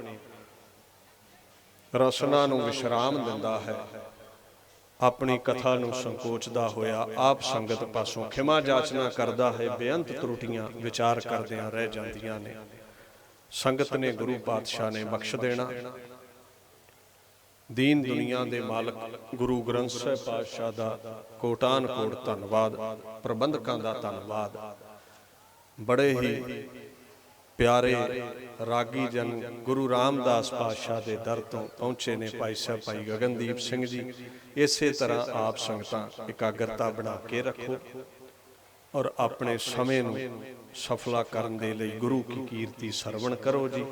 ਰਸਨਾ ਨੂੰ ਵਿਸ਼ਰਾਮ ਦਿੰਦਾ ਹੈ। ਆਪਣੀ ਕਥਾ ਨੂੰ ਸੰਕੋਚਦਾ ਹੋਇਆ ਆਪ ਸੰਗਤ ਪਾਸੋਂ ਖਿਮਾ ਜਾਚਨਾ ਕਰਦਾ ਹੈ। ਬੇਅੰਤ ਤਰੁੱਟੀਆਂ ਵਿਚਾਰ ਕਰਦਿਆਂ ਰਹਿ ਜਾਂਦੀਆਂ ਨੇ। ਸੰਗਤ ਨੇ ਗੁਰੂ ਪਾਤਸ਼ਾਹ ਨੇ ਬਖਸ਼ ਦੇਣਾ। ਦੀਨ ਦੁਨੀਆ ਦੇ ਮਾਲਕ ਗੁਰੂ ਗ੍ਰੰਥ ਸਾਹਿਬ ਪਾਤਸ਼ਾਹ ਦਾ ਕੋਟਾਨ ਕੋਟ ਧੰਨਵਾਦ, ਪ੍ਰਬੰਧਕਾਂ ਦਾ ਧੰਨਵਾਦ। ਬੜੇ ਹੀ ਪਿਆਰੇ ਰਾਗੀ ਜਨ ਗੁਰੂ ਰਾਮਦਾਸ ਪਾਤਸ਼ਾਹ ਦੇ ਦਰ ਤੋਂ ਪਹੁੰਚੇ ਨੇ। ਭਾਈ ਸਾਹਿਬ ਭਾਈ ਗਗਨਦੀਪ ਸਿੰਘ ਜੀ, ਇਸੇ ਤਰ੍ਹਾਂ ਆਪ ਸੰਗਤਾਂ ਇਕਾਗਰਤਾ ਬਣਾ ਕੇ ਰੱਖੋ ਔਰ ਆਪਣੇ ਸਮੇਂ ਨੂੰ ਸਫਲਾ ਕਰਨ ਦੇ ਲਈ ਗੁਰੂ ਕੀ ਕੀਰਤੀ ਸਰਵਣ ਕਰੋ ਜੀ।